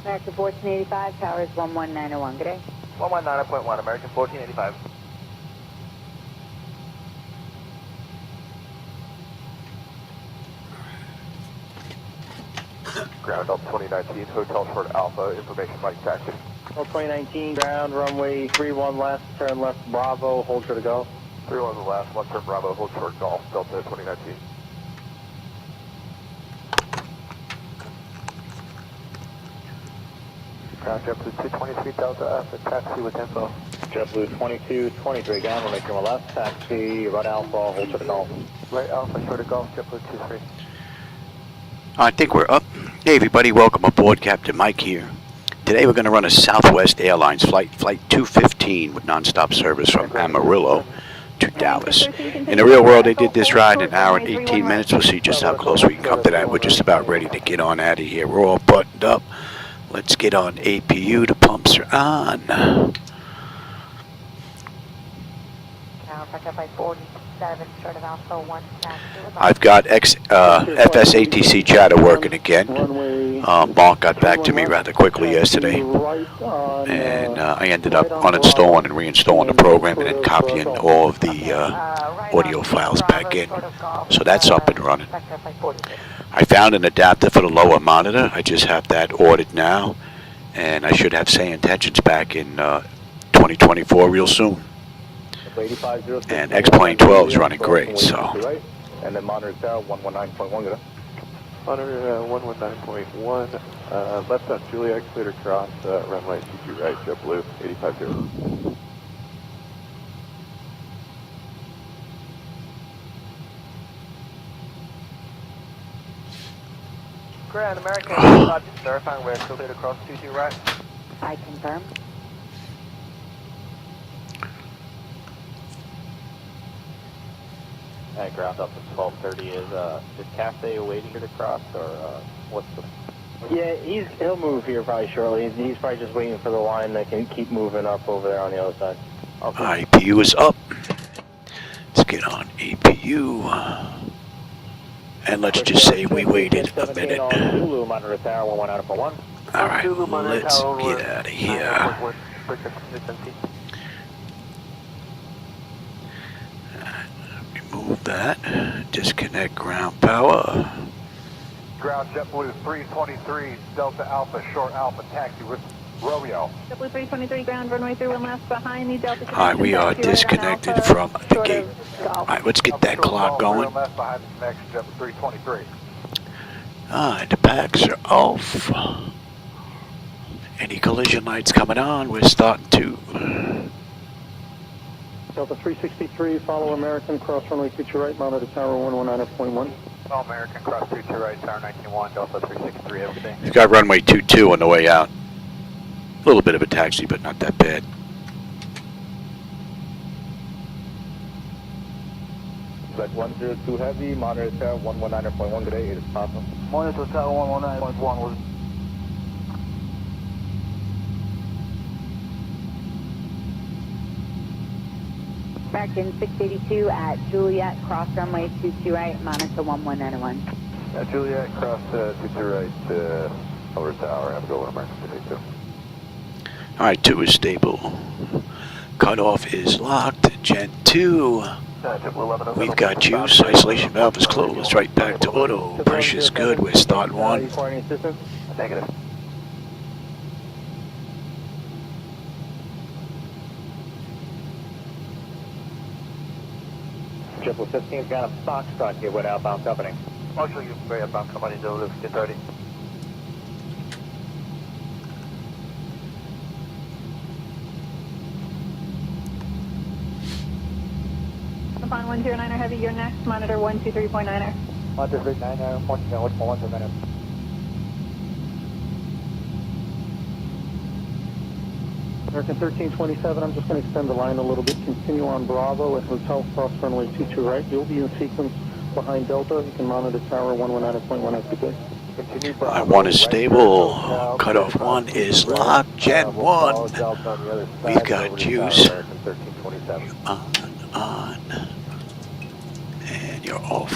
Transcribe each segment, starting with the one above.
American 1485, tower is 11901, good day. 119.1, American 1485. Ground up 2019, Hotel Short Alpha, information Mike taxi. 2019, ground runway 31 left, turn left Bravo, hold short to go. 31 the last, left turn Bravo, hold short golf, Delta 2019. Ground JetBlue 223 Delta Alpha, taxi with info. JetBlue 2223, ground runway 31 left, taxi, right Alpha, hold short to golf. Right Alpha, short of golf, JetBlue 23. I think we're up. Hey everybody, welcome aboard. Captain Mike here. Today we're going to run a Southwest Airlines flight 215 with nonstop service from Amarillo to Dallas. In the real world, they did this ride in an hour and 18 minutes. We'll see just how close we can come to that. We're just about ready to get on out of here. We're all buttoned up. Let's get on APU. The pumps are on. I've got ATC Chatter working again. Mark got back to me rather quickly yesterday, and I ended up uninstalling and reinstalling the program and then copying all of the audio files back in. So that's up and running. I found an adapter for the lower monitor. I just have that ordered now, and I should have SayIntentions back in 2024 real soon. And X-Plane 12 is running great, so. And then monitor tower 119.1, Monitor 119.1, left on Juliet, cleared across runway 22 right, JetBlue 850. Grand American, just verifying we're cleared across 22 right. I confirm. And ground up at 1230 is Cafe waiting to cross, or what's the? Yeah, he'll move here probably shortly. He's probably just waiting for the line that can keep moving up over there on the other side. Okay. APU is up. Let's get on APU. And let's just say we waited a minute. Zulu monitor tower 119.1. All right, let's get out of here. Remove that. Disconnect ground power. Ground JetBlue 323 Delta Alpha, short Alpha, taxi with Romeo. JetBlue 323, ground runway 31 left, behind the Delta. All right, we are disconnected from the gate. All right, let's get that clock going. Left behind the next JetBlue 323. All right, the packs are off. Any collision lights coming on? We're starting to. Delta 363, follow American, cross runway 22 right, monitor tower 119.1. Follow American, cross 22 right, tower 91, Delta 363, everything. We've got runway 22 on the way out. A little bit of a taxi, but not that bad. Flight 102 heavy, monitor tower 119.1 today, it is possible. Monitor tower 119.1 was. American 682 at Juliet, cross runway 22 right, monitor 11901. Juliet, cross 22 right, over tower, have a go with American 682. All right, 2 is stable. Cutoff is locked. Gen 2. We've got juice. Isolation valve is closed. Right back to auto. Pressure's good. We're starting 1. Negative. JetBlue 15's got a Foxtrot here with outbound company. Marshall, you can very outbound company, Delta 1030. Upon 109er heavy, you're next, monitor 123.9er. 123.9er, 129. American 1327, I'm just going to extend the line a little bit. Continue on Bravo at Hotel Cross runway 22 right. You'll be in sequence behind Delta. You can monitor tower 119.1 as we go. 1 is stable. Cutoff 1 is locked. Gen 1. We've got juice. On. And you're off.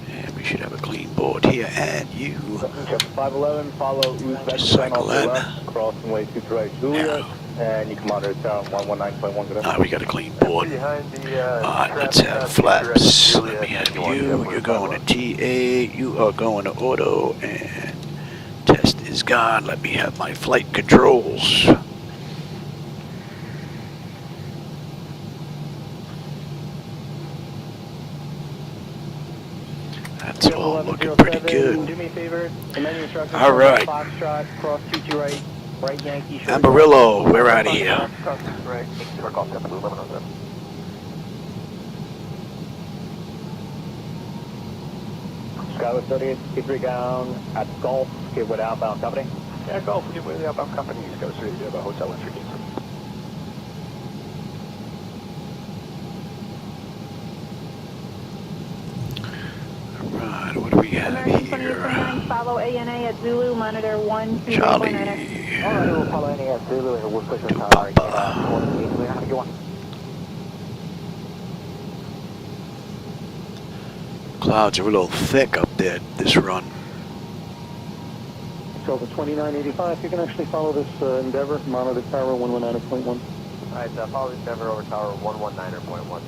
And we should have a clean board here, and you. 511, follow Uzbekistan Cycle off the in. left, cross runway 23 right, Juliet, and you come out of town 119.1. Good. We got a clean board. Behind the, Alright, let's have flaps. Let me have you. You're going to TA. You are going to auto. And test is gone. Let me have my flight controls. That's all looking pretty good. Do me a favor. All right. Foxtrot, cross 22 right, right Yankee. Amarillo, we're out of here. Skyway 3853 down at Gulf, give with outbound company. Yeah, Golf, give way the outbound company. East Coast 3, you have a hotel entry key. Alright, what do we have American here? 2829, follow ANA at Zulu, monitor 1. Charlie. Alright, we'll follow any at Zulu and we'll push To our Papa. Clouds are a little thick up there this run. Delta 2985, you can actually follow this Endeavor, monitor tower 119.1. Alright, follow this Denver over tower 119.1.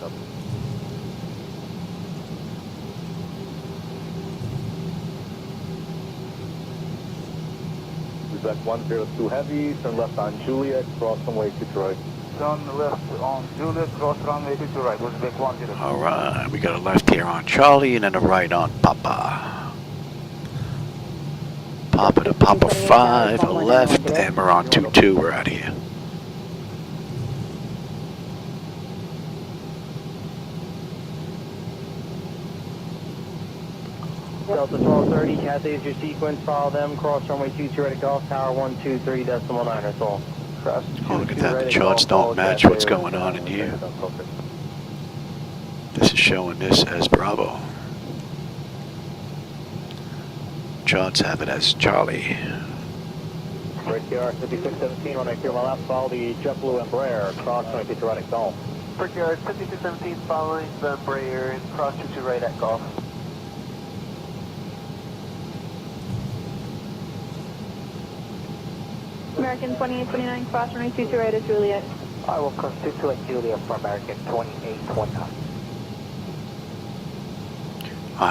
Uzbek 102 heavy, turn left on Juliet, cross runway 23 right. Turn left on Juliet, cross runway 22 right, Uzbek 10. Alright, we got a left here on Charlie and then a right on Papa. Papa to Papa 5, a left, and we're on 2-2, we're out of here. Delta 1230, Cathay is your sequence, follow them, cross runway 22 right at Golf Tower 123.9, that's all. Cross Oh, look at that, the charts don't match what's going on in here. This is showing this as Bravo. Charts have it as Charlie. Right here, 5617, on right here, my left, follow the JetBlue Embraer, cross runway 22 right at Golf. Brickyard 5617 following the Embraer and cross 22 right at Golf. American 2829, cross runway 22 right at Juliet. I will cross 22 at Juliet for American 2829.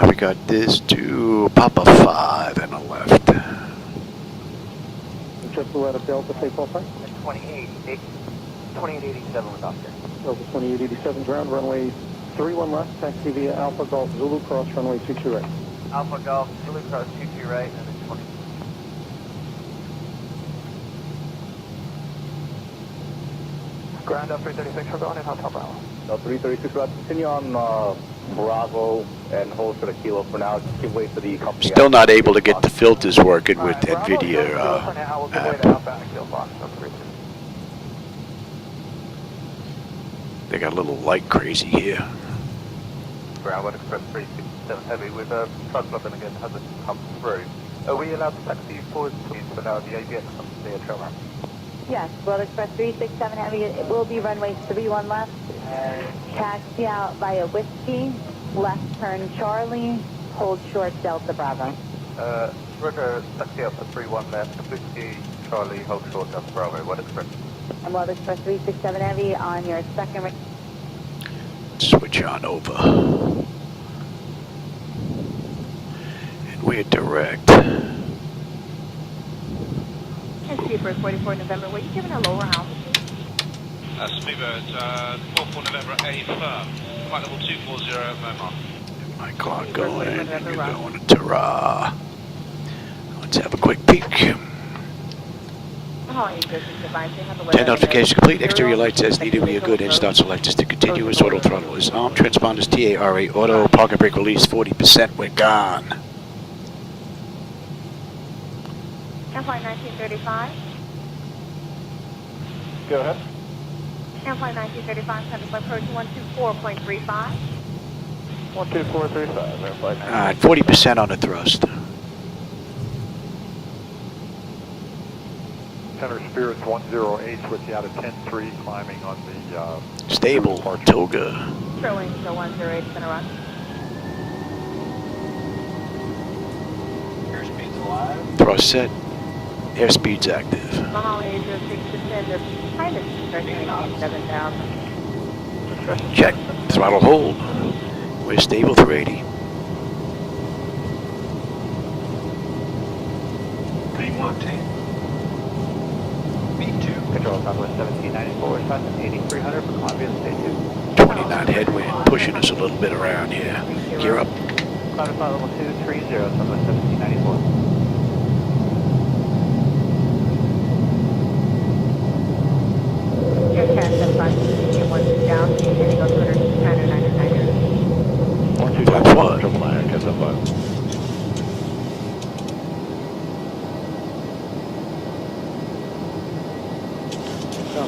We got this to Papa 5 and a left. JetBlue out of Delta, takeoff right. 2887 with Oscar. Delta 2887, ground runway 31 left, taxi via Alpha Golf Zulu, cross runway 22 right. Alpha Golf, Zulu cross 22 right, and then 20. Ground up 336, we're going in Hotel Bravo. No, 336, we'll continue on Bravo and hold for the kilo for now. Just give way for the company. Still not able to get the filters working with NVIDIA app. They got a little light crazy here. Ground Express 367 heavy with a truck flipping again hasn't come through. Are we allowed to taxi forward please for now the ABS comes to the trail? Yes, World Express 367 heavy, it will be runway 31 left. Taxi out via Whiskey, left turn Charlie, hold short Delta Bravo. Roger, taxi out for 31 left, Whiskey, Charlie, hold short Delta Bravo, World Express. And World Express 367 heavy on your second. Switch on over. And we're direct. And Speedbird 44 November, were you given a lower altitude? Speedbird, 44 November A firm, flight level 240 at Myanmar. My clock going, and you're going to Tara. Let's have a quick peek. 10 notifications complete. Exterior lights as needed. We are good. Head start selectors to continuous. Auto throttle is on. Transponders TARA auto. Parking brake release 40%. We're gone. Flight 1935. Go ahead. Flight 1935, heading by approach 124.35. 12435, verify. Alright, 40% on the thrust. Center Spirits 108 with you out of 10-3 climbing on the Stable. Toga. Trailing to 108, center run. cross set. Airspeed's active. Check. Throttle hold. We're stable 380. Control Southwest 1794, Southwest 8300 for Columbia, stay 20 knot headwind, pushing us a little bit around here. Gear up. Cloud flight level 230, Southwest 1794. Flaps one.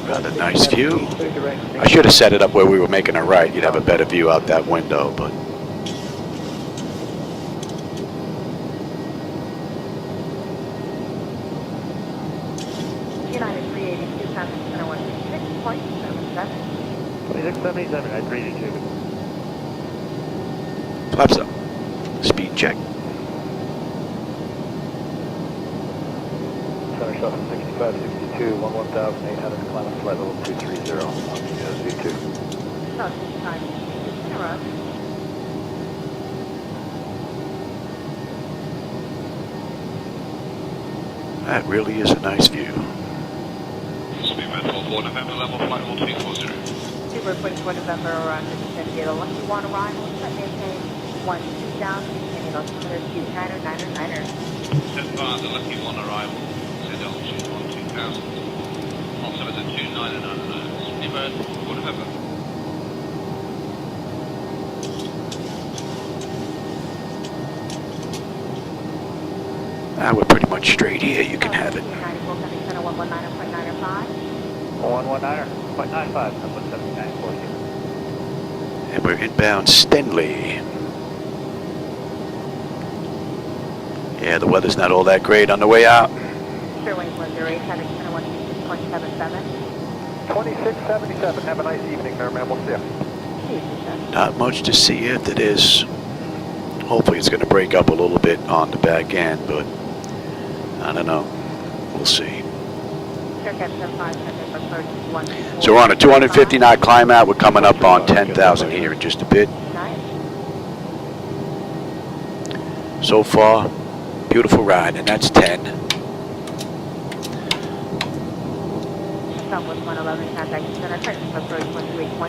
Rather nice view. I should have set it up where we were making a right. You'd have a better view out that window, but United 382, Southwest Center 166.77. 2677, I 382. flaps up. Speed check. Center Shuffle 6562, 11,800, climb flight level 230 on the Z2. No, time. Interrupt. That really is a nice view. Speedman 44 November, level flight level 240. Super quick for November around the vicinity of the Lucky One arrival. Set maintain 12000, and on center 29er. Set bar, the Lucky One arrival. Set altitude 12,000. Altimeter 2999. Speedman 44 November. We're pretty much straight here. You can have it. 119.95, Southwest 7940. And we're inbound Stenley. Yeah, the weather's not all that great on the way out. Sherway 108, traffic center 166.77. 2677. Have a nice evening there, man. We'll see you. Not much to see after this. Hopefully it's going to break up a little bit on the back end, but I don't know. We'll see. So we're on a 250 knot climb out. We're coming up on 10,000 here in just a bit. So far, beautiful ride, and that's 10.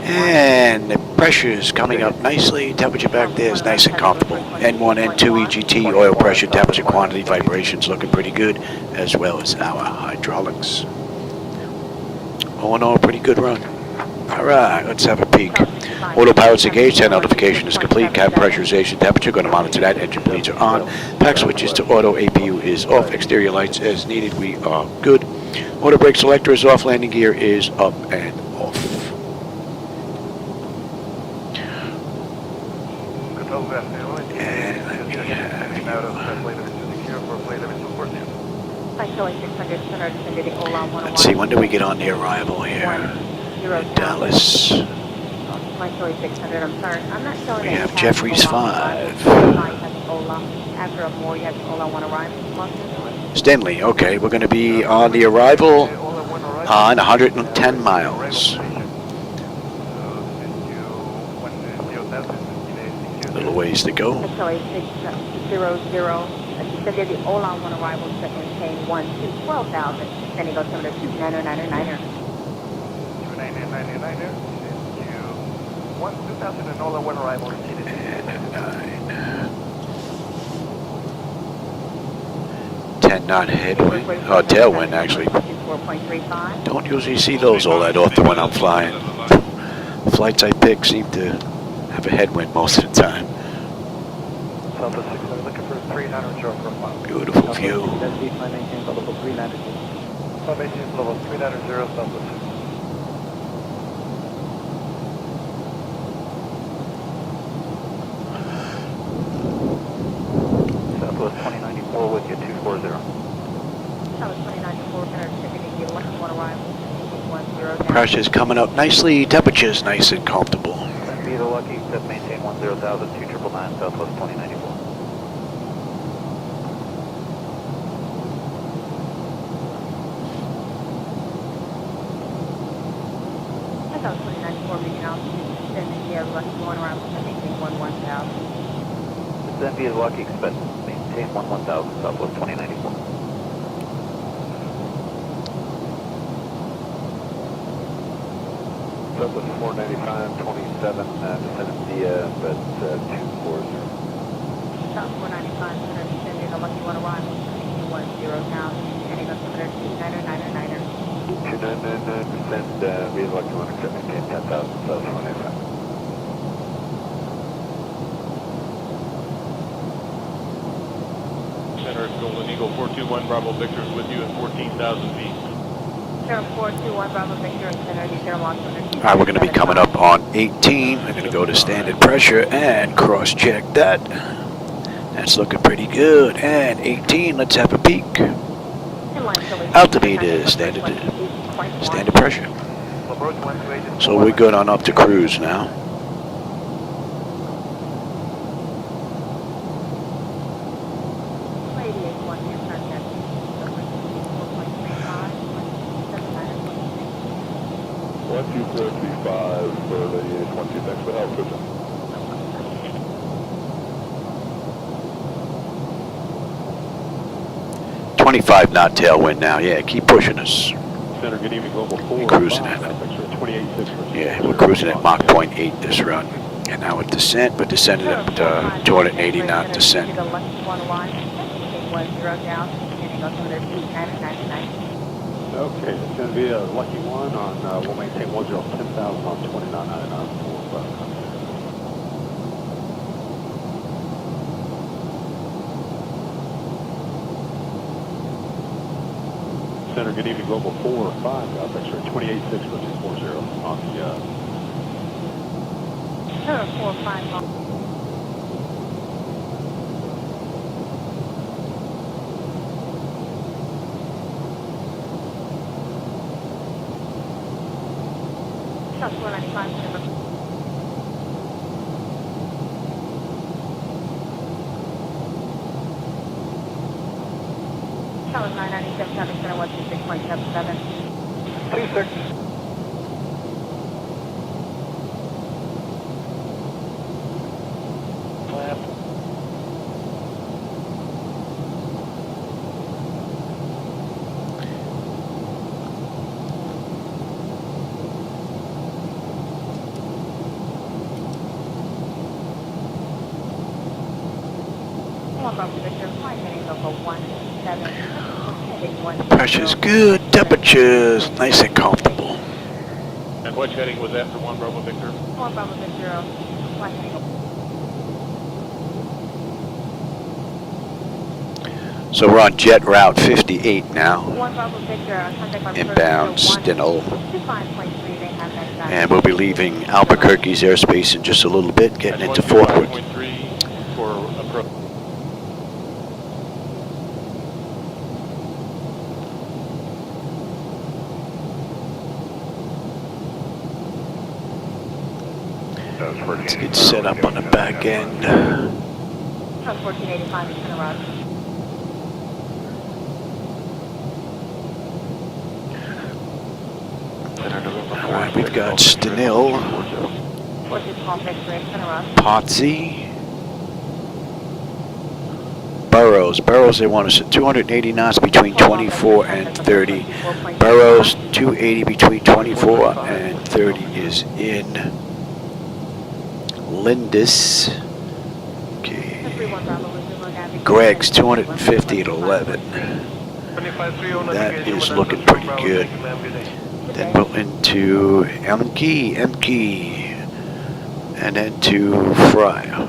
And the pressure is coming up nicely. Temperature back there is nice and comfortable. N1, N2, EGT, oil pressure, temperature, quantity, vibrations looking pretty good, as well as our hydraulics. All in all, pretty good run. All right, let's have a peek. Autopilot's engaged, hand notification is complete, cabin pressurization, temperature, going to monitor that, engine bleeds are on, pack switches to auto, APU is off, exterior lights as needed, we are good. Auto brake selector is off, landing gear is up and off. And let me let's see, when do we get on the arrival here? Dallas. We have Jeffries 5. Stenley, okay, we're going to be on the arrival on 110 miles. A little ways to go. The Ola one arrival set maintain 12,000. Then he goes over to 2999er. 2999er. 2,000 and Ola one arrival. And 9. 10 knot headwind, tailwind actually. Don't usually see those all that often when I'm flying. The flights I pick seem to have a headwind most of the time. Southwest 600, looking for 300 for a mile. Beautiful view. Level 390. Level 390, Southwest 600. Southwest 2094 with you, 240. Southwest 2094, one arrival, 10. Pressure's coming up nicely, temperature's nice and comfortable. Be the lucky, set maintain 10,000, 2999, Southwest 2094. altitude, then via Lucky 1 around maintain 11,000. Then via Lucky, expect maintain 11,000, Southwest 2094. Southwest 495, 27, descended via, but 240. South 495, descending to Lucky 1 arrival, maintain 10,000, heading up to 29999er. 2999, descend via Lucky 1, except maintain 10,000, South 495. Center Golden Eagle 421 Bravo Victor is with you at 14,000 feet. 0421 Bravo Victor, center, zero launch. All right, we're going to be coming up on 18. We're going to go to standard pressure and cross-check that. That's looking pretty good. And 18, let's have a peek. Altimeter, standard pressure. So we're good on up to cruise now. For the 20, thanks for help, Christian. .25 knot tailwind now. Yeah, keep pushing us. Center, good evening, Global 4. We're cruising at Yeah, we're cruising at Mach 0.8 this run. And now with descent, we're descending at 280 knot descent. Okay, it's going to be a Lucky 1 on, we'll maintain 10,000 on 2999. Center, good evening, Global 4 5, X-ray 286 for 240 on the, Center 45. South 495, Tower 997, Southern Center 126.77. 26. Pressure's good, temperature's nice and comfortable. and which heading was that for 1 Bravo Victor? 1 Bravo Victor, flight heading. So we're on jet route 58 now. 1 Bravo Victor, contact by Inbound Steno. 25.3, they have that guy. And we'll be leaving Albuquerque's airspace in just a little bit, getting into Fort Worth. 5.3 for approach. Let's get set up on the back end. 1485 is going to run. Alright, we've got Stenil, Potsy, Burroughs. Burroughs, they want us at 280 knots between 24 and 30. Burroughs, 280 between 24 and 30 is in. Lindis. Okay. Greg's 250 at 11. That is looking pretty good. Then we'll into Emke, and then to Fryer.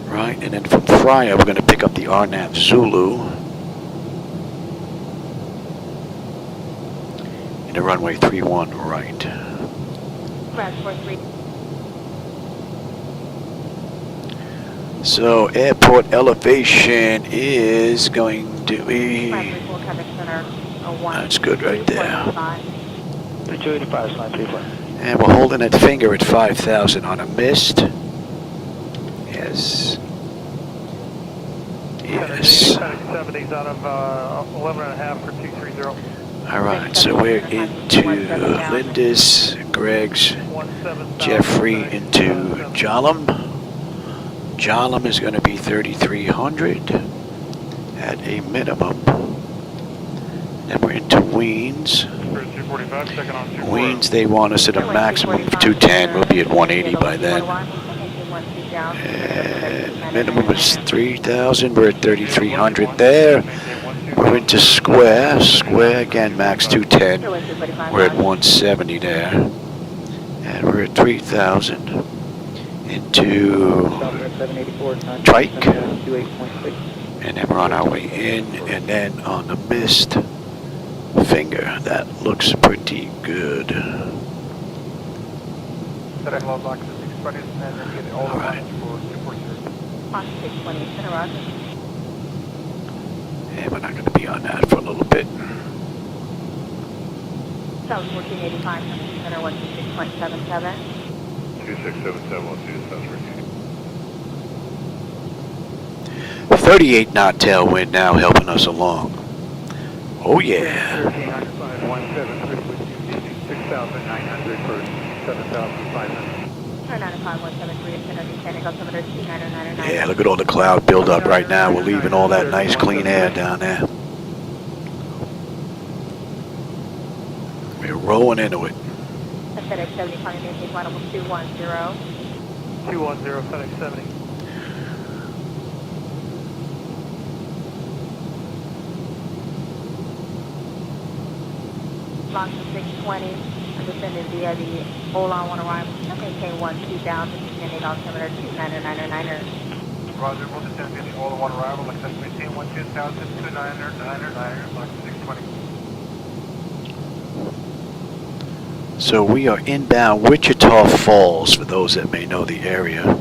Right, and then from Fryer, we're going to pick up the RNAV Zulu. In the runway 31 right. So airport elevation is going to be, that's good right there. 285, And we're holding that finger at 5,000 on a mist. Yes. Yes. 70s out of 11 and a half for 230. Alright, so we're into Linda's, Greg's, Jeffrey into Jalem. Jalem is going to be 3,300 at a minimum. Then we're into Weens. Weens, they want us at a maximum of 210. We'll be at 180 by then. And minimum is 3,000. We're at 3,300 there. We're into Square. Square again, max 210. We're at 170 there. And we're at 3,000. Into Trike. And then we're on our way in. And then on the Mist Finger. That looks pretty good. Alright. And we're not going to be on that for a little bit. South 1485, center 126.77. 2677, 38 knot tailwind now helping us along. Oh yeah. 6,900 for 7,500. Yeah, look at all the cloud buildup right now. We're leaving all that nice clean air down there. We're rolling into it. FedEx 70, calling maintain flight level 210. 210, FedEx 70. Launch to 620. I'm descending via the Ola 1 arrival. Maintain 12 down, descending altimeter 2999er. Roger, we'll descend via the Ola 1 arrival. Access maintain 12,000, 2999er, launch to 620. So we are inbound Wichita Falls, for those that may know the area,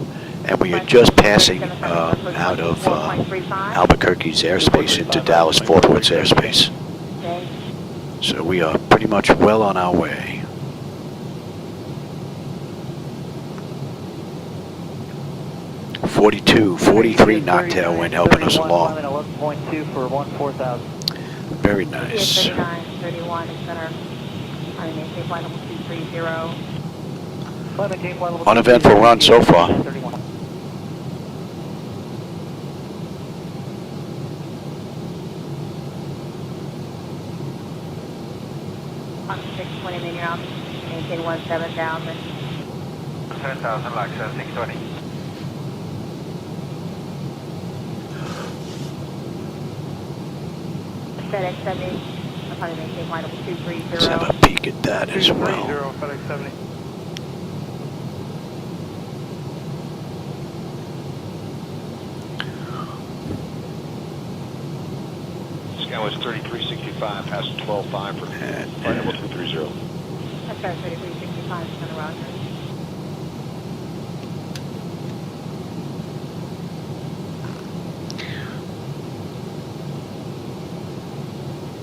and we are just passing out of Albuquerque's airspace into Dallas Fort Worth's airspace. So we are pretty much well on our way. .42, 43 knot tailwind helping us along. 11.2 for 14,000. Very nice. 31 center. Uneventful run so far. On 620 in your office, maintain 17 down. 10,000, like 620. FedEx 70. I'll probably maintain flight level 230. Let's have a peek at that as well. FedEx 70. Skywest 3365, pass 12.5 for flight level 230. That's right, 3365, center Roger.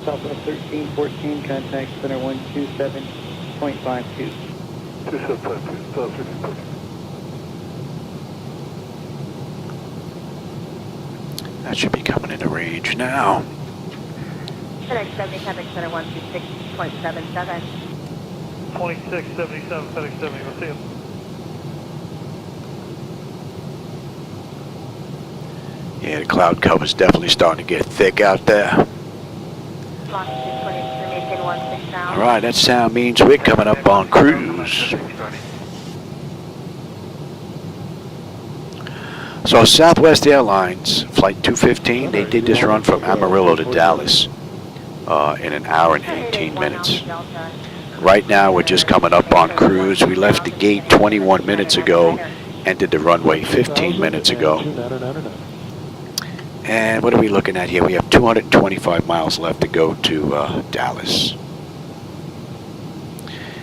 Southwest 1314, contact center 127.52. 2752, That should be coming into range now. FedEx 70, contact center 126.77. 2677, FedEx 70, we'll see you. Yeah, the cloud cover's definitely starting to get thick out there. Alright, that sound means we're coming up on cruise. So Southwest Airlines Flight 215, they did this run from Amarillo to Dallas in an hour and 18 minutes. Right now we're just coming up on cruise. We left the gate 21 minutes ago, entered the runway 15 minutes ago. And what are we looking at here? We have 225 miles left to go to Dallas.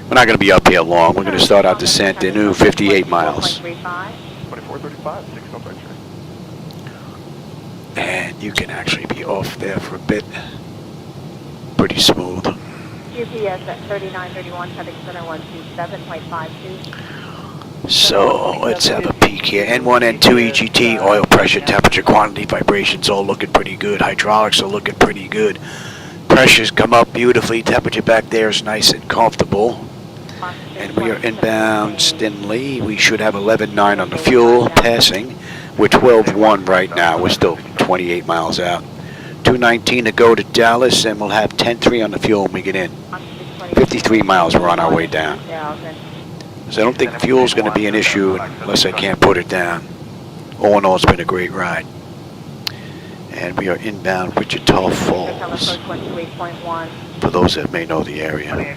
We're not going to be up here long. We're going to start our descent in 58 miles. 2435, 6 up actually. And you can actually be off there for a bit. Pretty smooth. UPS at 3931, FedEx center 127.52. So let's have a peek here. N1, N2, EGT, oil pressure, temperature, quantity, vibrations all looking pretty good. Hydraulics are looking pretty good. Pressures come up beautifully. Temperature back there is nice and comfortable. And we are inbound Stinley. We should have 11.9 on the fuel, passing. We're 12.1 right now. We're still 28 miles out. 2:19 to go to Dallas, and we'll have 10.3 on the fuel when we get in. 53 miles, we're on our way down. So I don't think fuel's going to be an issue unless I can't put it down. All in all, it's been a great ride. And we are inbound Wichita Falls, for those that may know the area.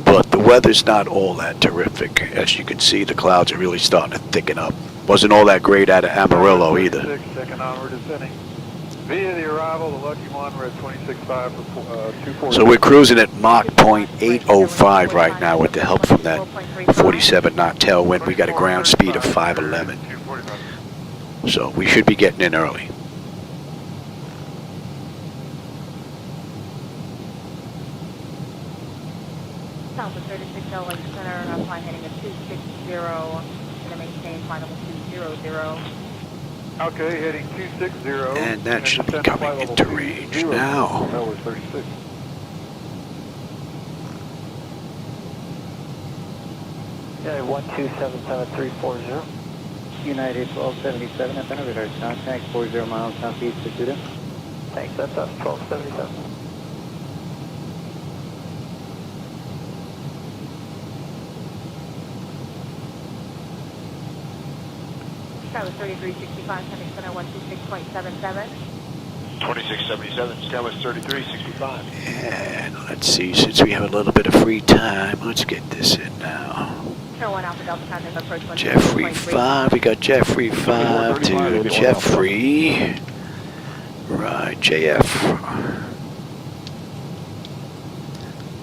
But the weather's not all that terrific. As you can see, the clouds are really starting to thicken up. Wasn't all that great out of Amarillo either. Second onward descending. Via the arrival, the lucky one, we're at 26.5 for 240. So we're cruising at Mach .805 right now with the help from that 47 knot tailwind. We got a ground speed of 511. So we should be getting in early. Southwest 36 Lake Center, flying heading at 260, going to maintain final 200. Okay, heading 260. And that should be coming into range now. That was 36. Yeah, 1277340. United 1277 at Amarillo, contact 40 miles southeast of Judah. Thanks, that's us, 1277. Southwest 3365, Center Center 126.77. 2677, Southwest 3365. And let's see, since we have a little bit of free time, let's get this in now. Jeffrey 5, we got Jeffrey 5 to Jeffrey. Right, JF.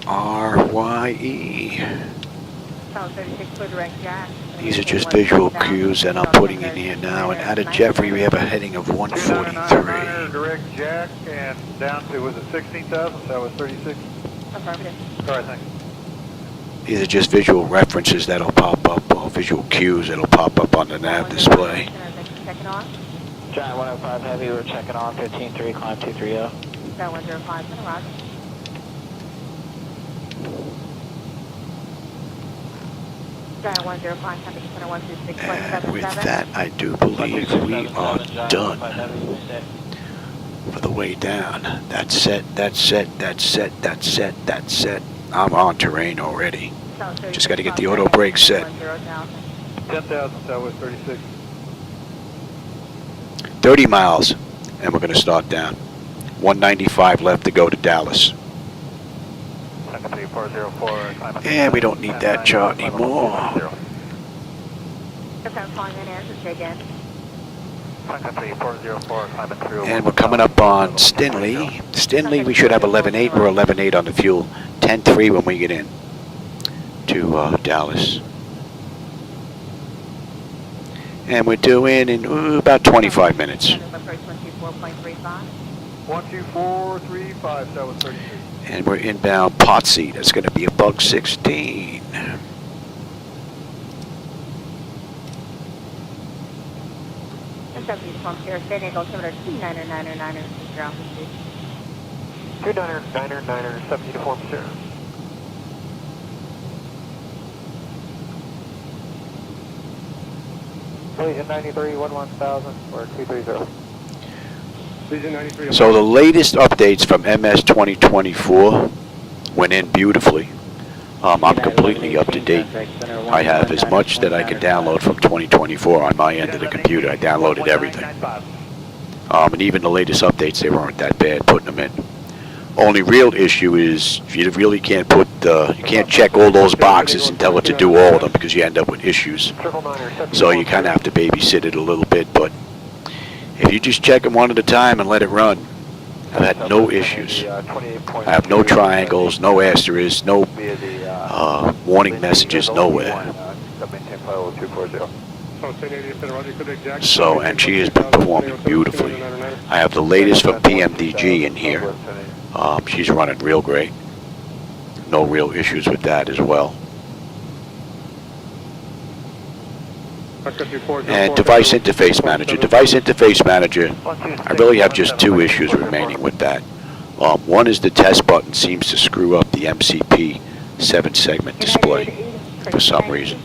RYE. These are just visual cues that I'm putting in here now. And out of Jeffrey, we have a heading of 143. Direct jack and down to, was it 16,000? That was 36? Affirmative. All right, thanks. These are just visual references that'll pop up, or visual cues that'll pop up on the nav display. Giant 105 Heavy, we're checking on 15-3, climb 230. Star 105, center roger. Giant 105, center 126.77. And with that, I do believe we are done for the way down. That's set, that's set, that's set, that's set, that's set. I'm on terrain already. Just got to get the auto brake set. 10,000, Southwest 36. 30 miles, and we're going to start down. 195 left to go to Dallas. And we don't need that chart anymore. And we're coming up on Stinley. Stinley, we should have 11.8. We're 11.8 on the fuel. 10.3 when we get in to Dallas. And we're doing in about 25 minutes. 12435, Southwest 36. And we're inbound Potsy. That's going to be a bug 16. From here, standing altimeter 2999 ground speed. 2999, 70 to 40. Legion 93, 11,000 or 230. Legion 93. So the latest updates from MS 2024 went in beautifully. I'm completely up to date. I have as much that I can download from 2024 on my end of the computer. I downloaded everything. And even the latest updates, they weren't that bad putting them in. Only real issue is you really can't put, you can't check all those boxes and tell it to do all of them because you end up with issues. So you kind of have to babysit it a little bit, but if you just check them one at a time and let it run, I've had no issues. I have no triangles, no asterisks, no warning messages, nowhere. So, and she has been performing beautifully. I have the latest from PMDG in here. She's running real great. No real issues with that as well. And device interface manager. Device interface manager, I really have just two issues remaining with that. One is the test button seems to screw up the MCP 7-segment display for some reason.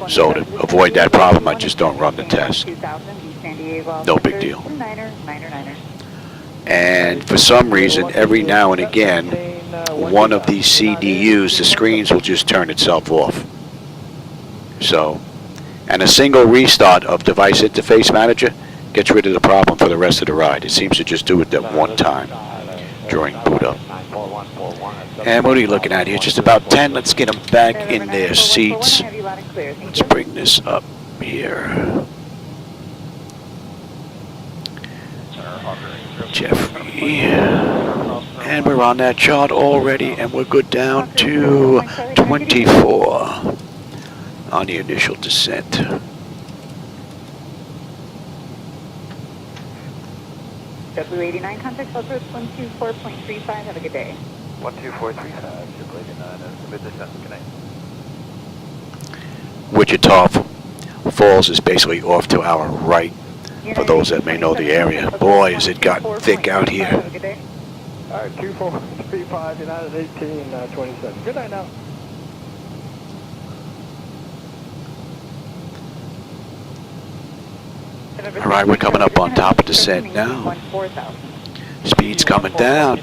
So to avoid that problem, I just don't run the test. No big deal. And for some reason, every now and again, one of these CDUs, the screens will just turn itself off. So, and a single restart of device interface manager gets rid of the problem for the rest of the ride. It seems to just do it that one time during boot up. And what are you looking at here? Just about 10. Let's get them back in their seats. Let's bring this up here. Jeffrey. And we're on that chart already, and we're good down to 24 on the initial descent. W89 contact approach 124.35. Have a good day. 12435, W89 is the mid-descent. Good night. Wichita Falls is basically off to our right, for those that may know the area. Boy, has it gotten thick out here. All right, 2435, United 1827. Good night now. All right, we're coming up on top of descent now. Speed's coming down.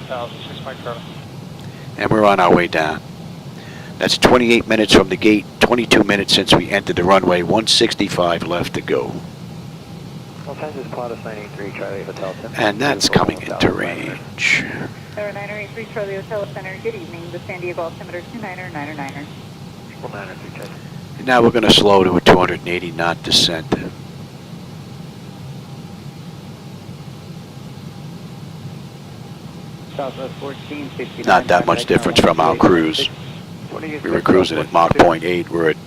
And we're on our way down. That's 28 minutes from the gate, 22 minutes since we entered the runway, 165 left to go. And that's coming into range. Airliner 83 Charlie Hotel Center, good evening. The San Diego altimeter 2999er. And now we're going to slow to a 280 knot descent. Southwest 14, 59. Not that much difference from our cruise. We were cruising at Mach 0.8. We're at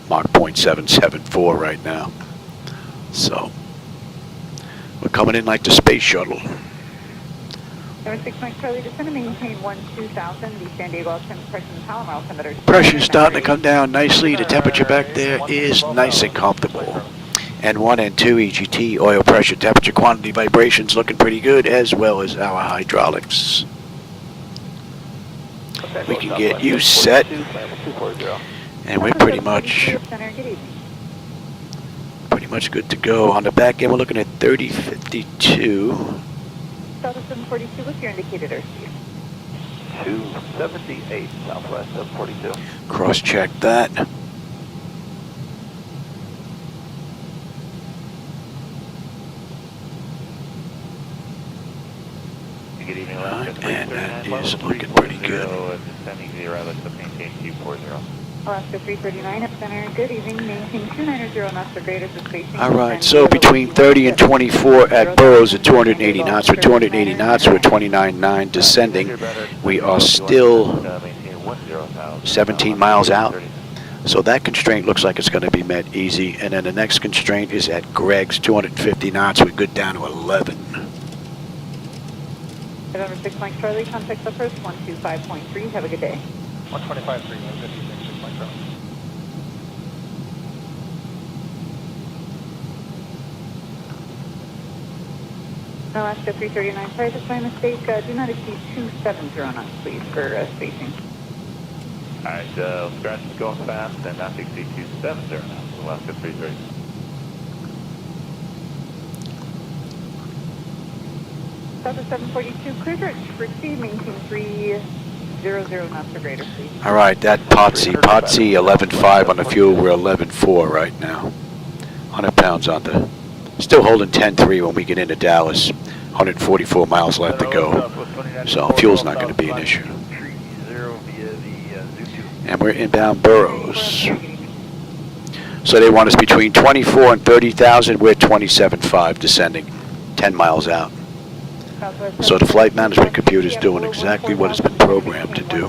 Mach 0.774 right now. So we're coming in like the space shuttle. Number 6 Mike Charlie, descend and maintain 12,000. The San Diego Palomar altimeter. Pressure's starting to come down nicely. The temperature back there is nice and comfortable. N1 and 2 EGT, oil pressure, temperature, quantity, vibrations looking pretty good, as well as our hydraulics. We can get you set, and we're pretty much good to go. On the back end, we're looking at 3052. Southwest 742, what's your indicated airspeed? 278, Southwest 742. Cross-check that. Good evening, Right, and that is looking pretty good. Descending the Alaska, maintain 240. Alaska 339 up center, good evening, maintain 290 knots or greater for spacing. All right, so between 30 and 24 at Burroughs at 280 knots. We're 280 knots, we're 29.9 descending. We are still 17 miles out. So that constraint looks like it's going to be met easy. And then the next constraint is at Greg's, 250 knots. We're good down to 11. November 6 Mike Charlie, contact approach 125.3. Have a good day. 125.3, 56 Mike Charlie. Alaska 339, sorry, that's my mistake. Do not exceed 270 knots, please, for spacing. All right, scratch is going fast and not to exceed 270 now, Alaska 330. Southwest 742, cruiser at proceed, maintain 300 knots or greater, please. All right, that Potsy 11.5 on the fuel. We're 11.4 right now. 100 pounds on the, still holding 10.3 when we get into Dallas. 144 miles left to go. So fuel's not going to be an issue. And we're inbound Burroughs. So they want us between 24 and 30,000. We're 27.5 descending, 10 miles out. So the flight management computer is doing exactly what it's been programmed to do.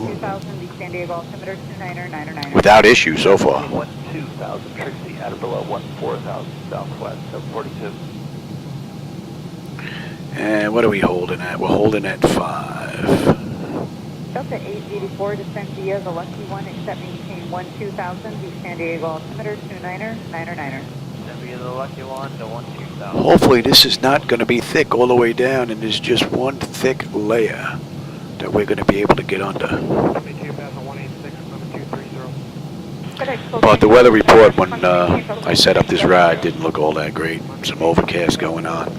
Without issue so far. 12,000 Trixie at or below 14,000 Southwest 742. And what are we holding at? We're holding at 5. Delta 884 descend via the Lucky One, except maintain 12,000. The San Diego altimeter 29er. via the Lucky One to 12000. Hopefully this is not going to be thick all the way down and there's just one thick layer that we're going to be able to get under. But the weather report when I set up this ride didn't look all that great. Some overcast going on.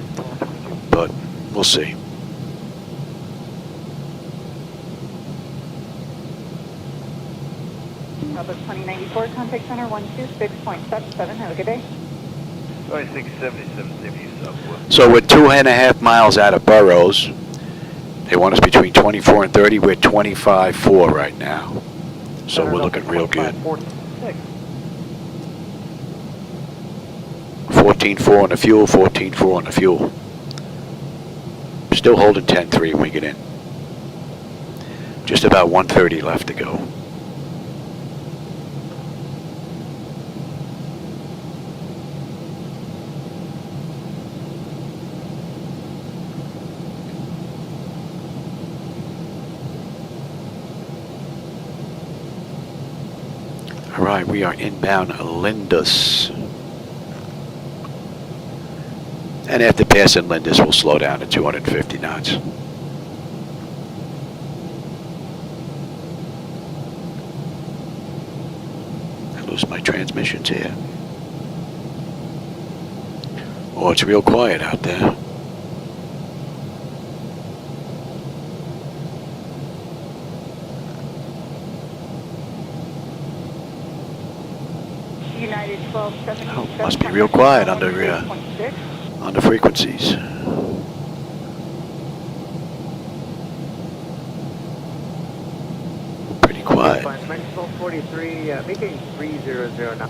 But we'll see. Southwest 2094, contact center 126.77. Have a good day. 2677, City Southwest. So we're 2.5 miles out of Burroughs. They want us between 24 and 30. We're 25.4 right now. So we're looking real good. 14.4 on the fuel, 14.4 on the fuel. Still holding 10.3 when we get in. Just about 130 left to go. All right, we are inbound Lindus. And after passing Lindus, we'll slow down to 250 knots. I lose my transmissions here. Oh, it's real quiet out there. United 1277. Oh, must be real quiet under frequencies. Pretty quiet. Mexico 43, making 3009.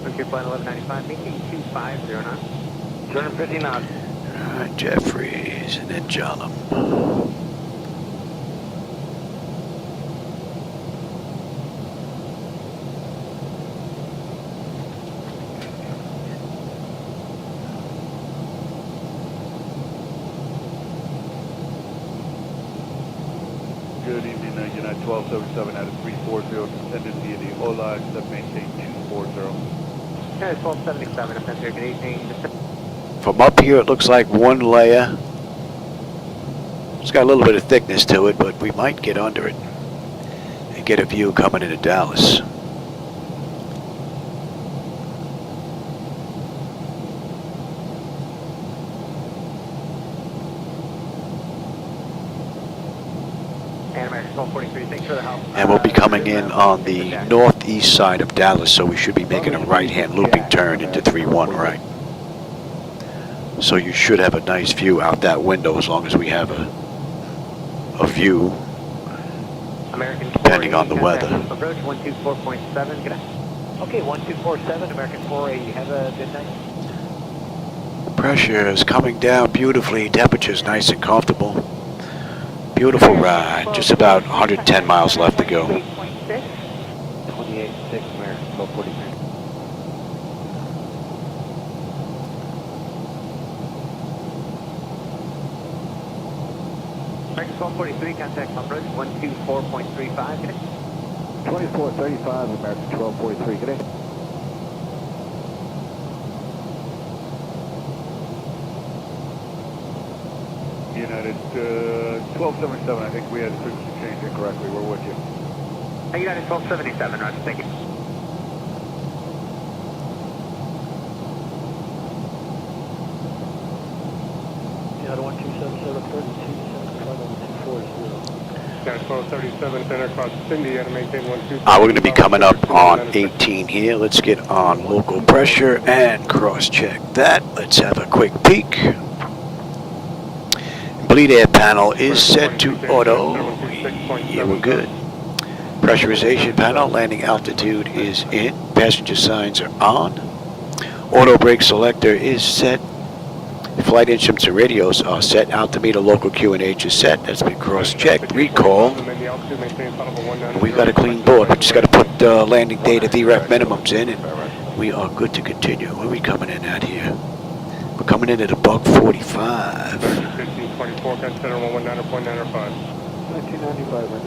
Okay, flight 1195, making 2509. 250 knots. All right, Jeffries and then Jollum. Good evening, United 1277 out of 340, descended via the OLA, except maintain 240. United 1277, offensive, good evening. From up here, it looks like one layer. It's got a little bit of thickness to it, but we might get under it and get a view coming into Dallas. And we'll be coming in on the northeast side of Dallas, so we should be making a right-hand looping turn into 31 right. So you should have a nice view out that window as long as we have a view, depending on the weather. Approach 124.7. Okay, 1247, American 480. Have a good night. Pressure is coming down beautifully. Temperature's nice and comfortable. Beautiful ride. Just about 110 miles left to go. 28.6, American 1243. American 1243, contact approach 124.35. Good day. 2435, American 1243. Good day. United 1277, I think we had frequency changed incorrectly. We're with you. United 1277, Roger, thank you. United 1277, 32, 1237, center across Cindy, and maintain 12. We're going to be coming up on 18 here. Let's get on local pressure and cross-check that. Let's have a quick peek. Bleed air panel is set to auto. Yeah, we're good. Pressurization panel, landing altitude is in. Passenger signs are on. Auto brake selector is set. Flight instruments and radios are set. Altimeter local QNH is set. That's been cross-checked. Recall. We've got a clean board. We just got to put landing data VREF minimums in, and we are good to continue. Where are we coming in at here? We're coming in at a buck 45. 1524, consider 119.905. 1995, right,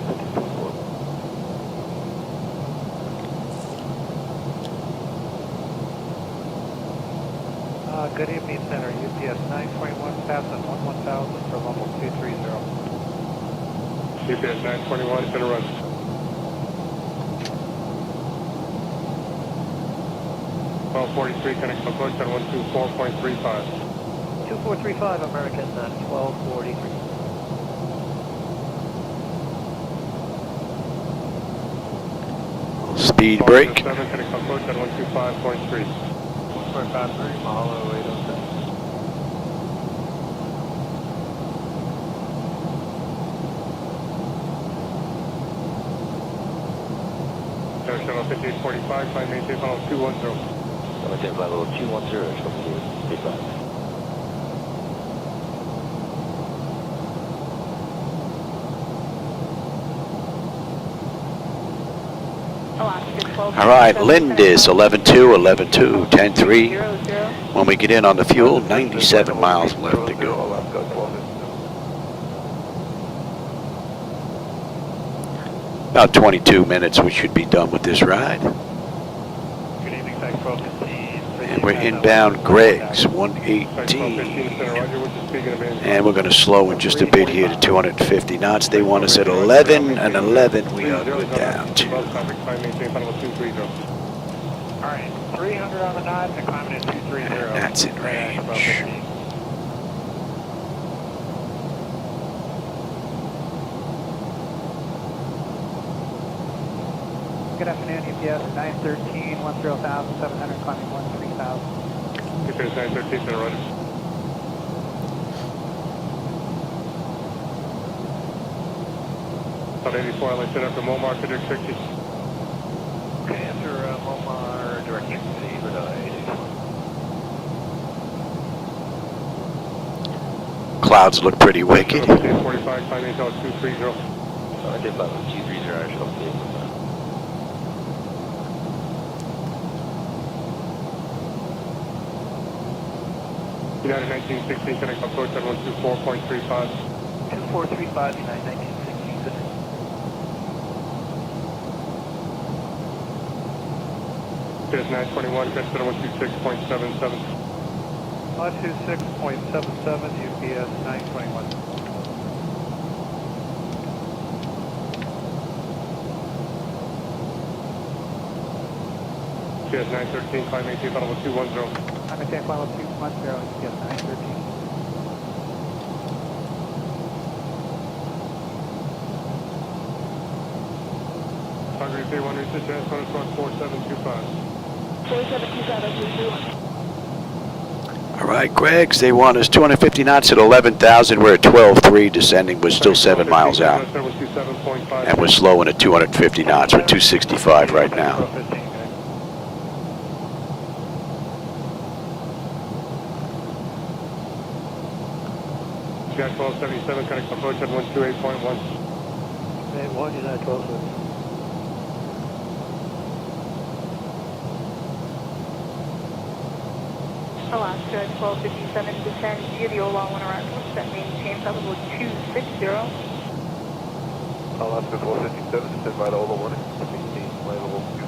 1524. Good evening, Center. UPS 921, pass at 11,000 for level 230. UPS 921, center run. Well, 43, connect approach on 124.35. 2435, American 1243. Speed break. 7, connect approach on 125.3. 1453, Mahalo 807. Channel 5845, climb maintain funnel 210. Maintain level 210, 85. All right, Lindis 11-2, 11-2, 10-3. When we get in on the fuel, 97 miles left to go. About 22 minutes, we should be done with this ride. Good evening, thanks for And we're inbound Greg's 118. And we're going to slow in just a bit here to 250 knots. They want us at 11 and 11. We are good down to. All right, 300 on the knot and climbing at 230. And that's in range. Good afternoon, UPS 913, 10,700, climbing 13,000. UPS 913, center run. About 84, LA set after Momar to direct 60. Okay, after Momar, direct 60, but 84. Clouds look pretty wicked. 45, climb 230. I did level 230, I should have taken that. United 1916, connect approach on 124.35. 2435, United 1916, good. UPS 921, consider 126.77. 126.77, UPS 921. UPS 913, climb maintain level 210. I'm at 10 final 210, UPS 913. Hungary 31, reach the transponder squad 4725. 4725, All right, Greg's, they want us 250 knots at 11,000. We're at 12.3 descending. We're still 7 miles out. And we're slowing at 250 knots. We're 265 right now. Got 1277, connect approach at 128.1. What is that 1270? Alaska 1257, descend via the Ola 1 arrival, set maintain level 260. Alaska 1257, descend by the Ola 1, maintain flight level 260.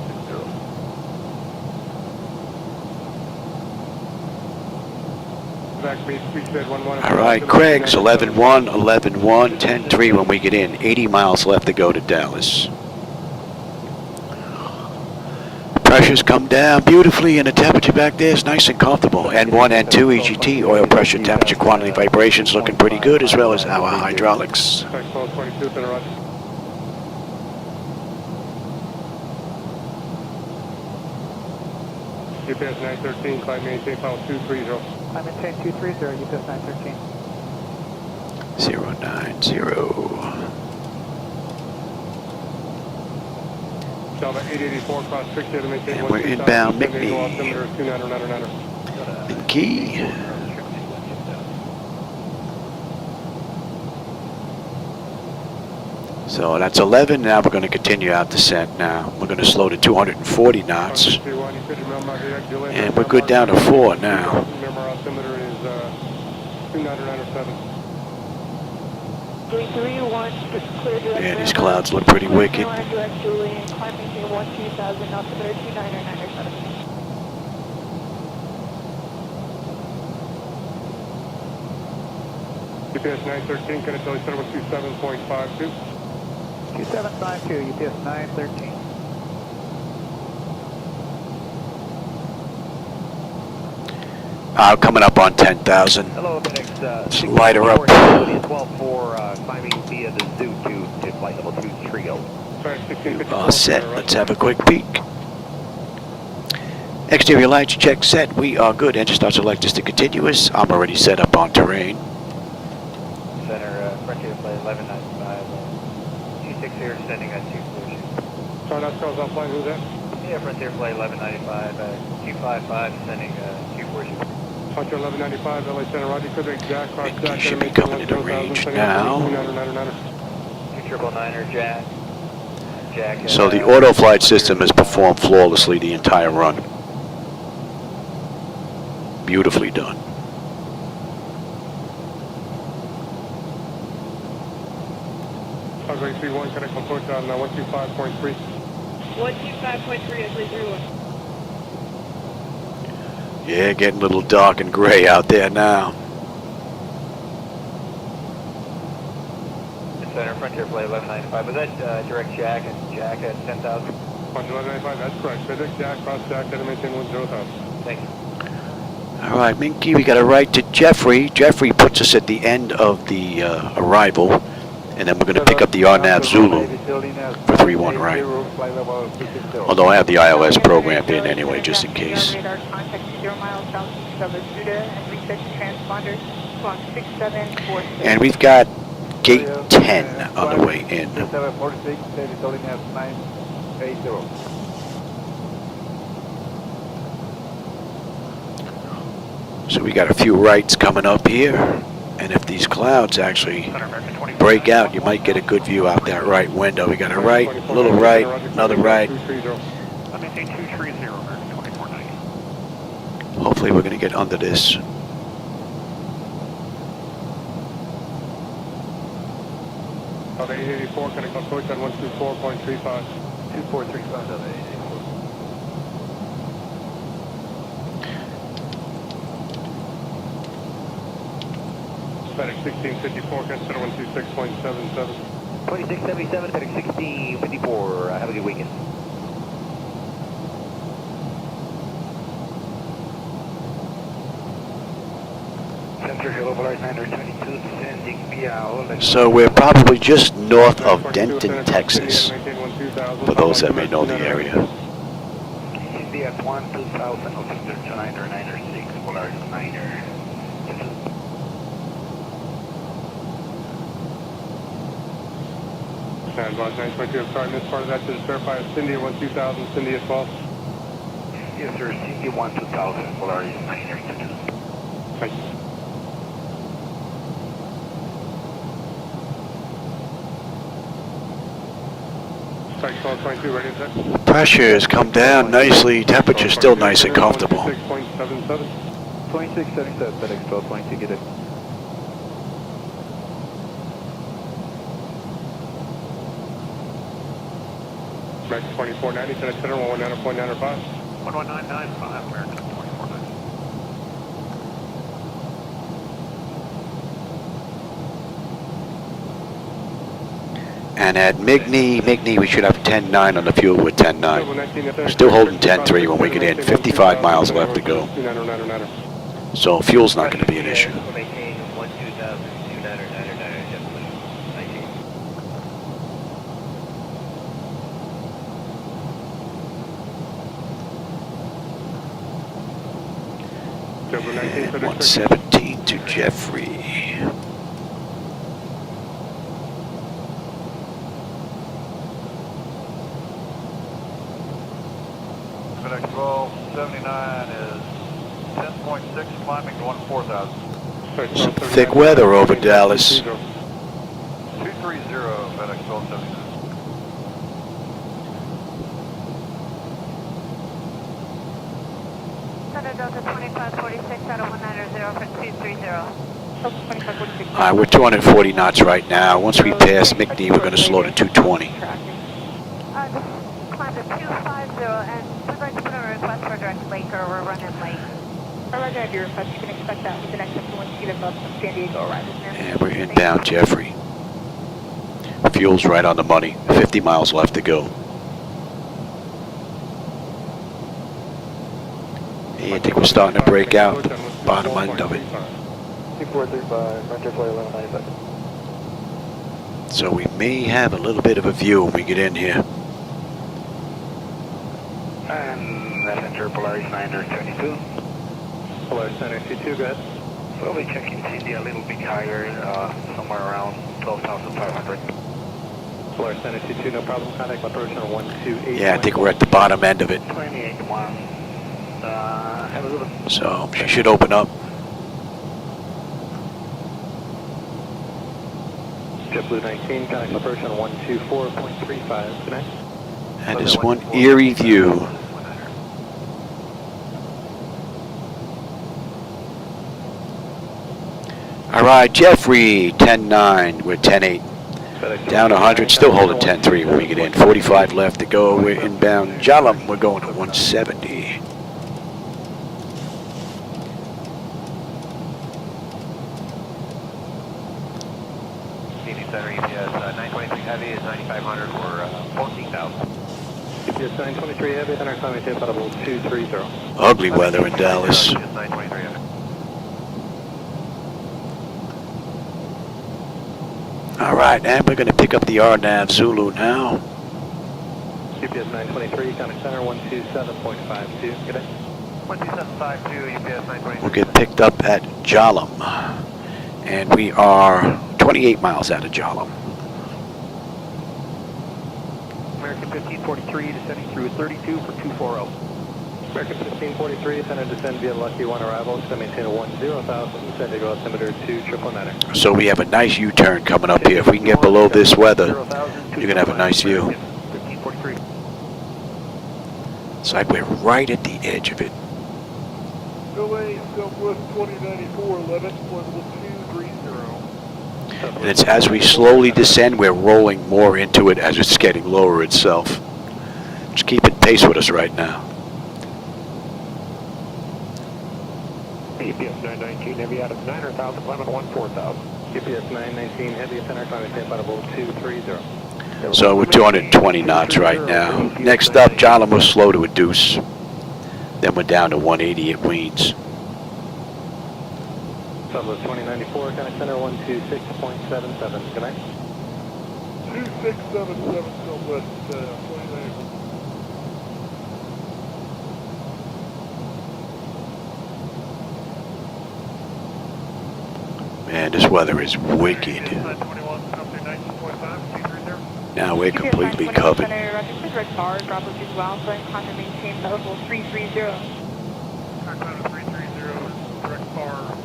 All right, Greg's 11-1, 11-1, 10-3 when we get in. 80 miles left to go to Dallas. Pressure's come down beautifully and the temperature back there is nice and comfortable. N1, N2, EGT, oil pressure, temperature, quantity, vibrations looking pretty good, as well as our hydraulics. UPS 913, climb maintain file 230. I'm at 10230, UPS 913. 090. Delta 884, cross 60 to maintain. And we're inbound McNee. Key. So that's 11. Now we're going to continue our descent now. We're going to slow to 240 knots. And we're good down to 4 now. 2997. 331, clear direct. Yeah, these clouds look pretty wicked. Direct Julian, climb maintain 12000, altimeter 2997. UPS 913, can I tell you center 27.52? 2752, UPS 913. Coming up on 10,000. Hello, FedEx. Let's light her up. 12-4, climbing via the zoo to flight level 2 trio. Sorry, 1654. All set. Let's have a quick peek. Exterior lights check set. We are good. Engine start selectors to continuous. I'm already set up on terrain. Center, Frontier Flight 1195, 260 extending at 240. Sorry, that's cause I'm flying, who's that? Yeah, Frontier Flight 1195, 255, descending 240. Frontier 1195, LA Center, Roger, Quebec, Jack, cross Jack, Should be coming into range now. 2999er, Jack. Jack. So the auto flight system has performed flawlessly the entire run. Beautifully done. Runway 31, connect approach on 125.3. 125.3, I believe 31. Yeah, getting a little dark and gray out there now. Center, Frontier Flight 1195. Was that direct Jack and Jack at 10,000? 1195, that's correct. FedEx, Jack, cross Jack, and maintain 10,000. Thank you. All right, Minky, we got a right to Jeffrey. Jeffrey puts us at the end of the arrival, and then we're going to pick up the RNAV Zulu for 3-1 right. Although I have the ILS programmed in anyway, just in case. Radar contact 0 miles southeast of Asuda and reset transponder on 6746. And we've got gate 10 on the way in. 746, territory nav 980. So we got a few rights coming up here, and if these clouds actually break out, you might get a good view out that right window. We got a right, a little right, another right. I'm maintain 230, American 2490. Hopefully we're going to get under this. On 884, connect approach on 124.35. 2435 of 884. FedEx 1654, consider 126.77. 2677, FedEx 1654. Have a good weekend. Center, hello, Polar 922, descending via So we're probably just north of Denton, Texas, for those that may know the area. India at 12000, altimeter 2996, Polar 9er. And Roger 922, I'm sorry, I missed part of that. Just verify it's Cindy at 12000, Cindy at 12. Yes, sir, Cindy 12000, Polar 9er. Thank you. Strike 1222, ready to set. Pressure has come down nicely. Temperature's still nice and comfortable. 26.77. 2677, FedEx 1222, get it. Max 2490, can I set her 119.95? 11995, American 2490. And at Migney, we should have 10.9 on the fuel with 10.9. Still holding 10.3 when we get in. 55 miles left to go. So fuel's not going to be an issue. Maintain 12000, 2999, yes, please. Thank you. And 117 to Jeffrey. FedEx 1279 is 10.6, climbing to 14,000. Some thick weather over Dallas. 230, FedEx 1279. Center Delta 2546 out of 190 for 230. Alright, we're 240 knots right now. Once we pass McD, we're going to slow to 220. Climb to 250, and we'd like to put on a request for a direct lake, or we're running late. Or Roger, have your request. You can expect that with an exit to 1 feet above some San Diego arrivals now. And we're inbound, Jeffrey. Fuel's right on the money. 50 miles left to go. And I think we're starting to break out the bottom end of it. 2435, Metro Flight 1195. So we may have a little bit of a view when we get in here. And messenger Polaris 972. Polaris 972, go ahead. We'll be checking CD a little bit higher, somewhere around 12,500. Polaris 972, no problem. Contact approach on 128. Yeah, I think we're at the bottom end of it. 28-1. Have a little. So she should open up. JetBlue 19, contact approach on 124.35. Connect. That is one eerie view. All right, Jeffrey, 10-9. We're 10-8. Down 100, still holding 10-3 when we get in. 45 left to go. We're inbound Jalam. We're going to 170. Center EPS 923 heavy is 9,500 or 14,000. EPS 923 heavy, center climbing tape out of 230. Ugly weather in Dallas. 923 heavy. All right, and we're going to pick up the RNAV Zulu now. EPS 923, contact center 127.52. Good day. 12752, EPS 923. We'll get picked up at Jalam. And we are 28 miles out of Jalam. American 1543 descending through 32 for 240. American 1543, center descend via Lucky 1 arrival, so maintain a 10,000, San Diego altimeter 2990. So we have a nice U-turn coming up here. If we can get below this weather, you're going to have a nice view. 1543. It's like we're right at the edge of it. LA, Southwest 2094, 11, level 230. And it's as we slowly descend, we're rolling more into it as it's getting lower itself. Just keeping pace with us right now. EPS 919 heavy out of 900,000, climb at 14,000. EPS 919 heavy, center climbing tape out of 230. So we're 220 knots right now. Next up, Jalam was slow to a deuce. Then we're down to 180 at Weens. Southwest 2094, contact center 126.77. Good night. 2677 Southwest 2094. Man, this weather is wicked. Now we're completely covered. Red car, drop of as well, so I'm going to maintain level 330. Contact 330, direct bar.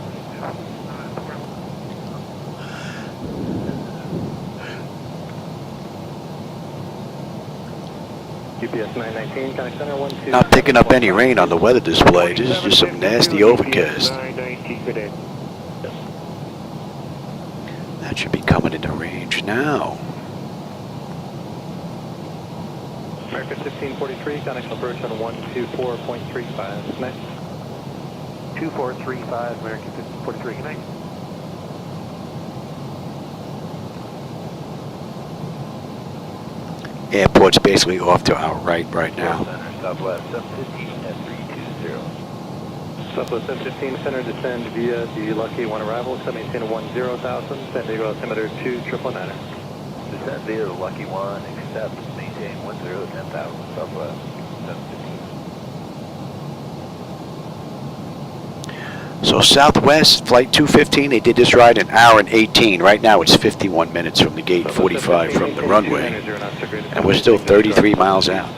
UPS 919, contact center 12. Not picking up any rain on the weather display. This is just some nasty overcast. That should be coming into range now. American 1543, contact approach on 124.35. Next. 2435, American 1543, good night. Airport's basically off to our right now. Southwest 715 at 320. Southwest 715, center descend via the Lucky 1 arrival, so maintain a 10,000, San Diego altimeter 2990. Descend via the Lucky 1, accept, maintain 10,000, Southwest 715. So Southwest, flight 215, they did this ride an hour and 18. Right now it's 51 minutes from the gate, 45 from the runway. And we're still 33 miles out.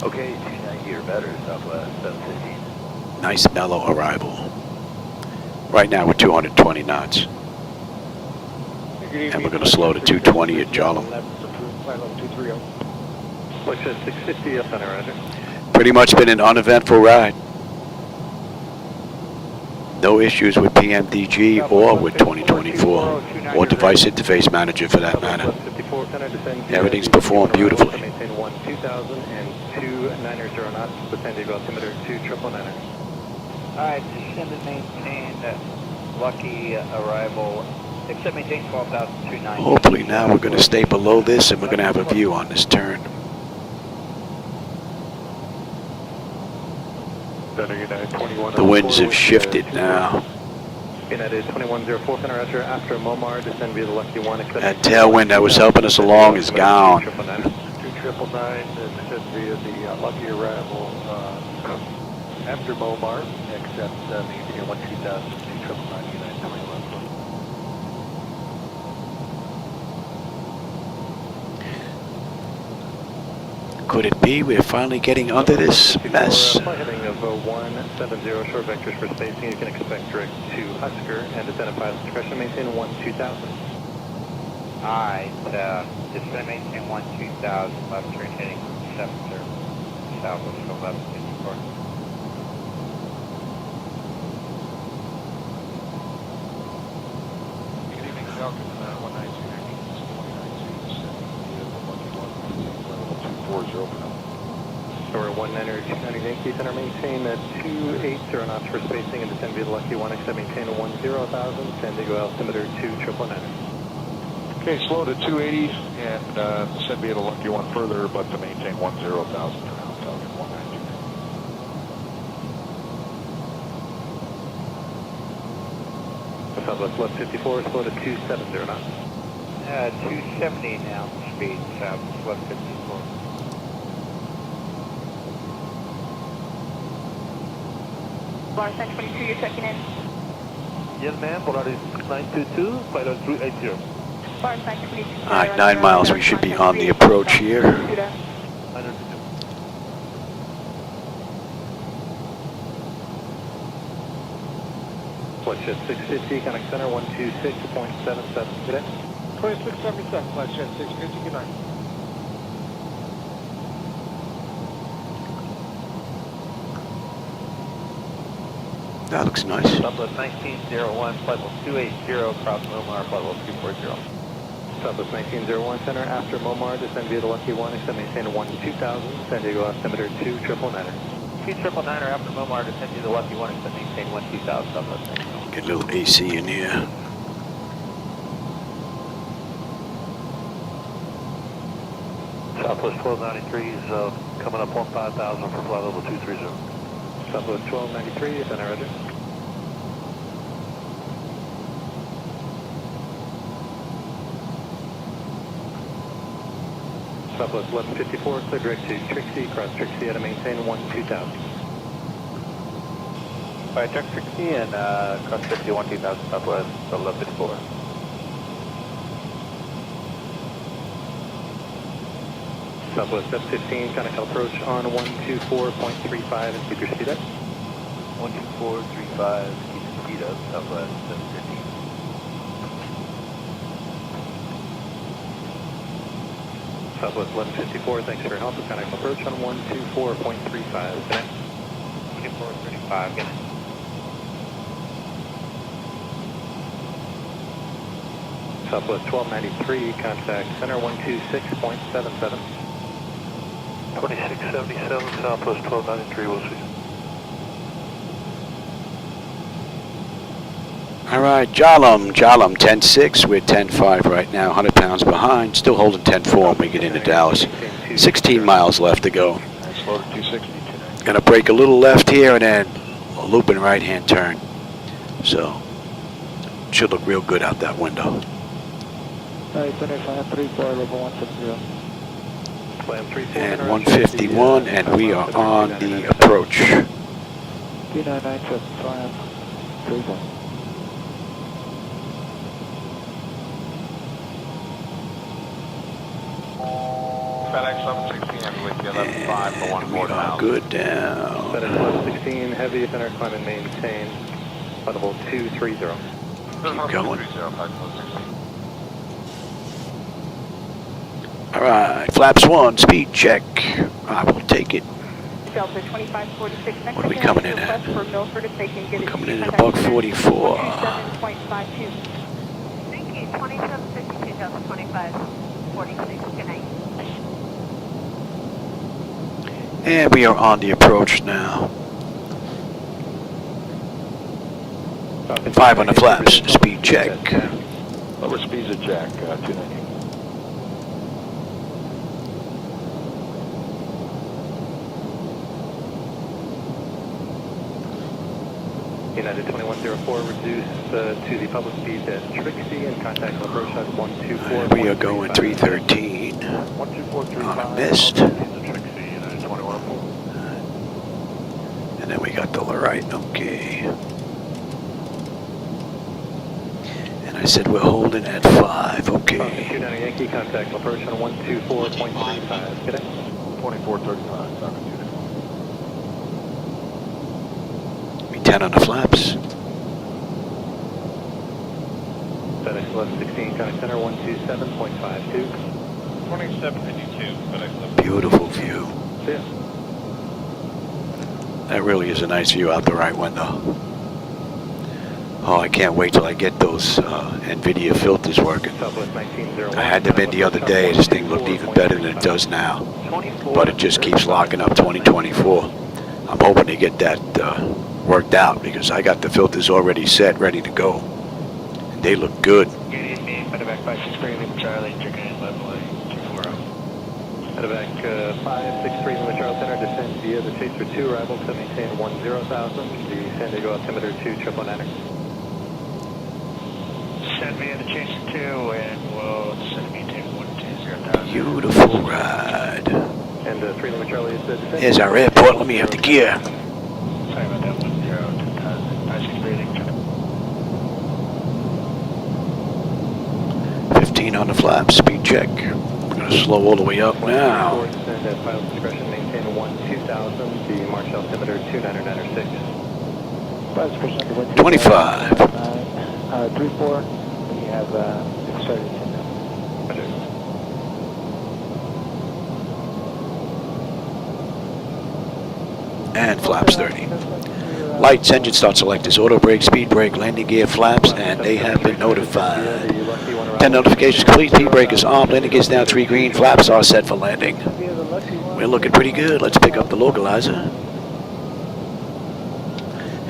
Okay, 290 or better, Southwest 715. Nice mellow arrival. Right now we're 220 knots. And we're going to slow to 220 at Jalam. Looks at 650 up center, Roger. Pretty much been an uneventful ride. No issues with PMDG or with 2024, or device interface manager for that matter. Everything's performed beautifully. Maintain 2000 and 290 knots with San Diego altimeter 2999. Alright, descend and maintain lucky arrival. Except maintain 12,290. Hopefully now we're going to stay below this and we're going to have a view on this turn. The winds have shifted now. United 2104 Center after Momar, descend via the Lucky 1. That tailwind that was helping us along is gone. 2999, descend via the Lucky arrival after Momar, except maintain 12000, 2999, United 2104. Could it be we're finally getting under this mess? Flight heading of 170, short vectors for spacing. You can expect direct to Husker and descend at pilot's discretion. Maintain 2000. Alright, descend and maintain 2000, left turn heading 70, Southwest 1154. Good evening, Falcon 192. Number 190 Yankee Center, maintain 280 knots for spacing and descend via the Lucky 1, except maintain 10,000, San Diego altimeter 2999. Okay, slow to 280 and descend via the Lucky 1 further, but to maintain 10,000 for now, Falcon 192. Southwest left 54, slow to 270 knots. 270 now, speed, Southwest left 54. Bar 22, you're checking in. Yes, ma'am. Polaris 922, pilot 380. Bar 22. Alright, 9 miles. We should be on the approach here. Flight jet 650, connect center 126.77. Good day. 2677, flight jet 650, good night. That looks nice. Southwest 1901, flight level 280, cross Lomar, flight level 240. Southwest 1901 Center, after Momar, descend via the Lucky 1, except maintain 2000, San Diego altimeter 2999. 2999 after Momar, descend via the Lucky 1, except maintain 2000, Southwest 1901. Get a little AC in here. Southwest 1293 is coming up on 5000 for flight level 230. Southwest 1293, center roger. Southwest 1154, clear direct to Trixie, cross Trixie at a maintain 2000. Alright, check Trixie and cross Trixie 2000, Southwest 1154. Southwest F15, kind of approach on 124.35 and keep your speed up. 12435, keep your speed up, Southwest F15. Southwest 1154, thanks for your help. Kind of approach on 124.35. Connect. 2435, get it. Southwest 1293, contact center 126.77. 2677, Southwest 1293, we'll see. Alright, Jalum 10-6. We're 10-5 right now, 100 pounds behind. Still holding 10-4 when we get into Dallas. 16 miles left to go. Slow to 260. Gonna break a little left here and then a looping right-hand turn. So, should look real good out that window. 2534, level 150. And 151, and we are on the approach. 2995, 34. FedEx 1116, heavy with you, 11.5 for 1 We are good down. FedEx 1116, heavy, center climb and maintain, level 230. Keep going. Alright, flaps 1, speed check. I will take it. Delta 2546. Next What are we coming in at? For Milford if they can get We're it. coming in at a buck 44. 27.52. Thank you. 2752 Delta 2546. Good night. And we are on the approach now. 5 on the flaps, speed check. Lower speeds at Jack, 290. United 2104, reduce to the public speed at Trixie and contact approach at 124. We are going 313 on a mist. And then we got the right, okay. And I said we're holding at 5, okay. Yankee, contact approach on 124.35. Good day. 2435, 10 on the flaps. FedEx 1116, contact center 127.52. 2752, FedEx. Beautiful view. Yeah. That really is a nice view out the right window. Oh, I can't wait till I get those NVIDIA filters working. I had them in the other day. This thing looked even better than it does now. But it just keeps locking up 2024. I'm hoping to get that worked out because I got the filters already set, ready to go. And they look good. Medevac 563, Charlie, chicken in level 240. Medevac 563, Lima Charlie Center, descend via the Chaser 2, arrival to maintain 10,000, the San Diego altimeter 2999er. Descend via the Chaser 2, and we'll descend maintain 120,000. Beautiful ride. And 3 Lima Charlie is descend. Here's our airport. Let me have the gear. Sorry about that, 10,000, 56 breathing. 15 on the flaps, speed check. We're going to slow all the way up now. Descend at pilot discretion, maintain 2000, the March altimeter 2996. 25. 34, we have started 10 now. And flaps 30. Lights, engine start selectors, auto brake, speed brake, landing gear, flaps, and they have been notified. 10 notifications complete, speed brake is on, landing gear is down 3 green, flaps are set for landing. We're looking pretty good. Let's pick up the localizer.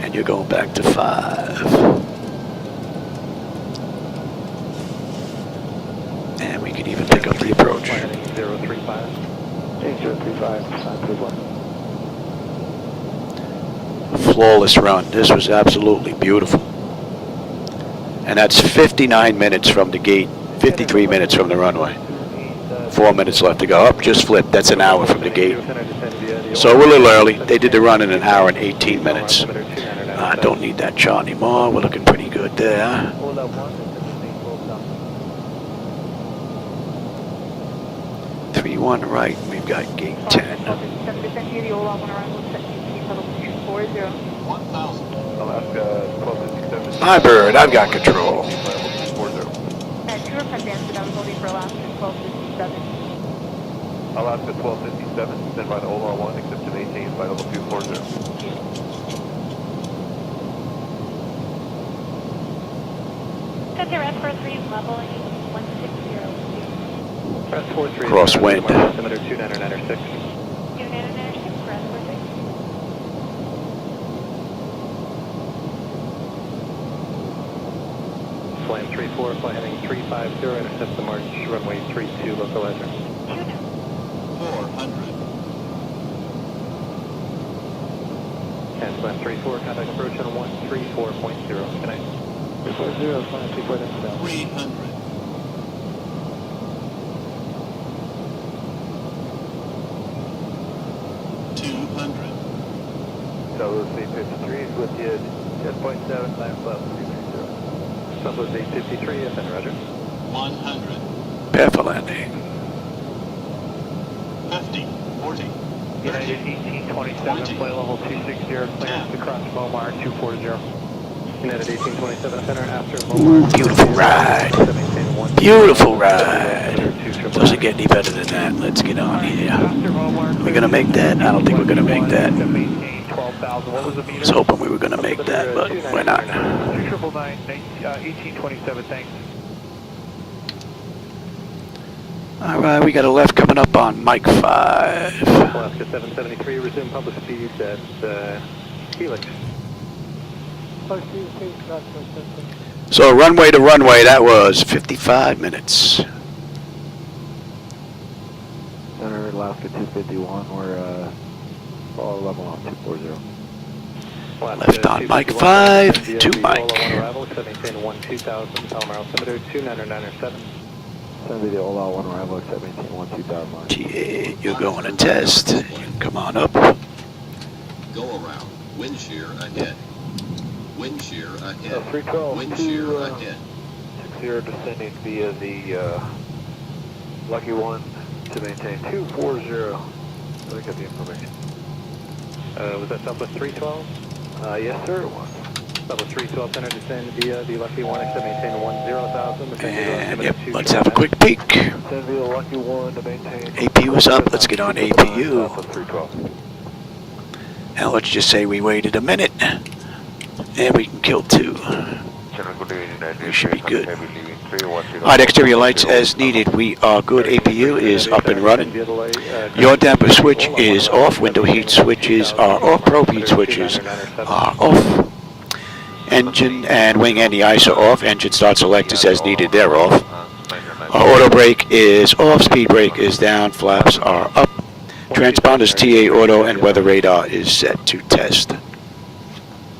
And you're going back to 5. And we can even pick up the approach. 035. 035, good one. Flawless run. This was absolutely beautiful. And that's 59 minutes from the gate, 53 minutes from the runway. 4 minutes left to go. Up, just flipped. That's an hour from the gate. So we're a little early. They did the run in an hour and 18 minutes. I don't need that chart anymore. We're looking pretty good there. 3-1 right. We've got gate 10. Hi, Bird. I've got control. Alaska 1257, stand by the OLR1, except to maintain flight level 240. Center S43 is leveling 160. S43 Crosswind. altimeter 2996. 2996 for S43. Slam 34, fly heading 350, intercept the March runway 32 localizer. 400. And Slam 34, contact approach on 134.0. Good night. 340, Slam 34, that's down. 300. 200. Southwest 853 is with you, 10.7, line flat 330. Southwest 853, FN, roger. 100. Prepare for landing. 50. 40. United 1827, flight level 260, clearance to cross Lomar 240. United 1827, center after Lomar. Beautiful ride. Beautiful ride. Doesn't get any better than that. Let's get on here. We're going to make that? I don't think we're going to make that. I was hoping we were going to make that, but we're not. 1827, thanks. All right, we got a left coming up on Mike 5. Alaska 773, resume public speed at Helix. So runway to runway, that was 55 minutes. Center Alaska 251, we're all level on 240. Left on Mike 5 to Mike. Arrival, 718-1-2000, Palomar altimeter 2997. Send me the Ola 1 arrival, 718-1-2000. G8, you're going to test. You can come on up. Go around. Wind shear ahead. Wind shear ahead. 312 Wind shear ahead. 60 descending via the Lucky 1 to maintain 240. Let me get the information. Was that Southwest 312? Yes, sir, it was. Southwest 312 center descend via the Lucky 1 to maintain 10,000. And yep, let's have a quick peek. Descend via the Lucky 1 to maintain. APU is up. Let's get on APU. And let's just say we waited a minute. And we can kill 2. We should be good. Alright, exterior lights as needed. We are good. APU is up and running. Yaw damper switch is off. Window heat switches are off. Probe heat switches are off. Engine and wing anti-ice are off. Engine start selectors as needed. They're off. Auto brake is off. Speed brake is down. Flaps are up. Transponders TA auto and weather radar is set to test.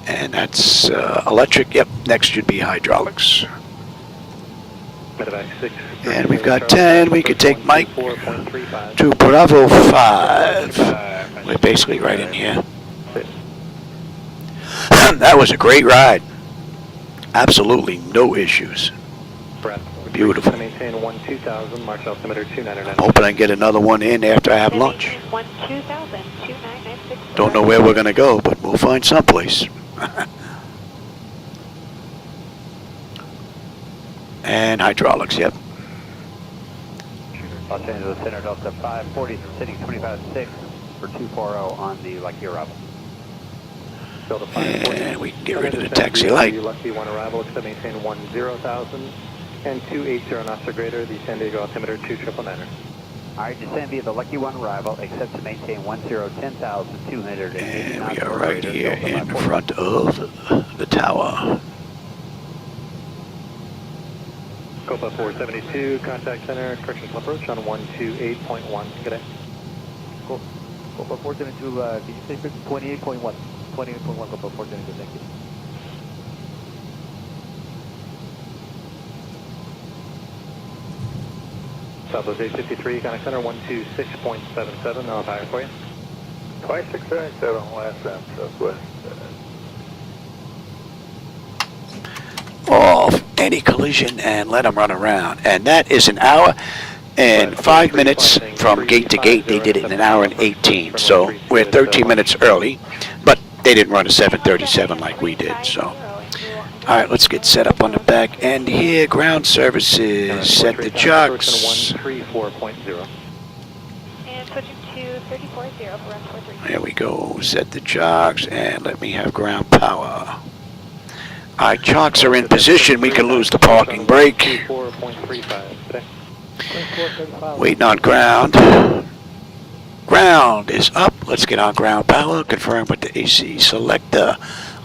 And that's electric. Yep, next should be hydraulics. And we've got 10. We could take Mike to Bravo 5. We're basically right in here. That was a great ride. Absolutely no issues. Beautiful. I'm hoping I can get another one in after I have lunch. Don't know where we're going to go, but we'll find someplace. And hydraulics, yep. Los Angeles Center Delta 540, sitting 25.6 for 240 on the Lucky arrival. And we can get rid of the taxi light. Lucky 1 arrival, except maintain 10,000 and 280 knots or greater, the San Diego altimeter 2999. Alright, descend via the Lucky 1 arrival, except to maintain 10,200. And we are right here in front of the tower. Copa 472, contact center, correctional approach on 128.1. Good day. Cool. Copa 472, did you say 28.1? 28.1 Copa 472, thank you. Southwest 853, contact center 126.77, now higher for you. 2677 last time, Southwest. Off any collision and let them run around. And that is an hour and 5 minutes from gate to gate. They did it in an hour and 18. So we're 13 minutes early, but they didn't run a 737 like we did. So, all right, let's get set up on the back end here. Ground services, set the jocks. 134.0. And switching to 340 for run 43. There we go. Set the jocks and let me have ground power. All right, chocks are in position. We can lose the parking brake. Waiting on ground. Ground is up. Let's get on ground power. Confirm with the AC selector.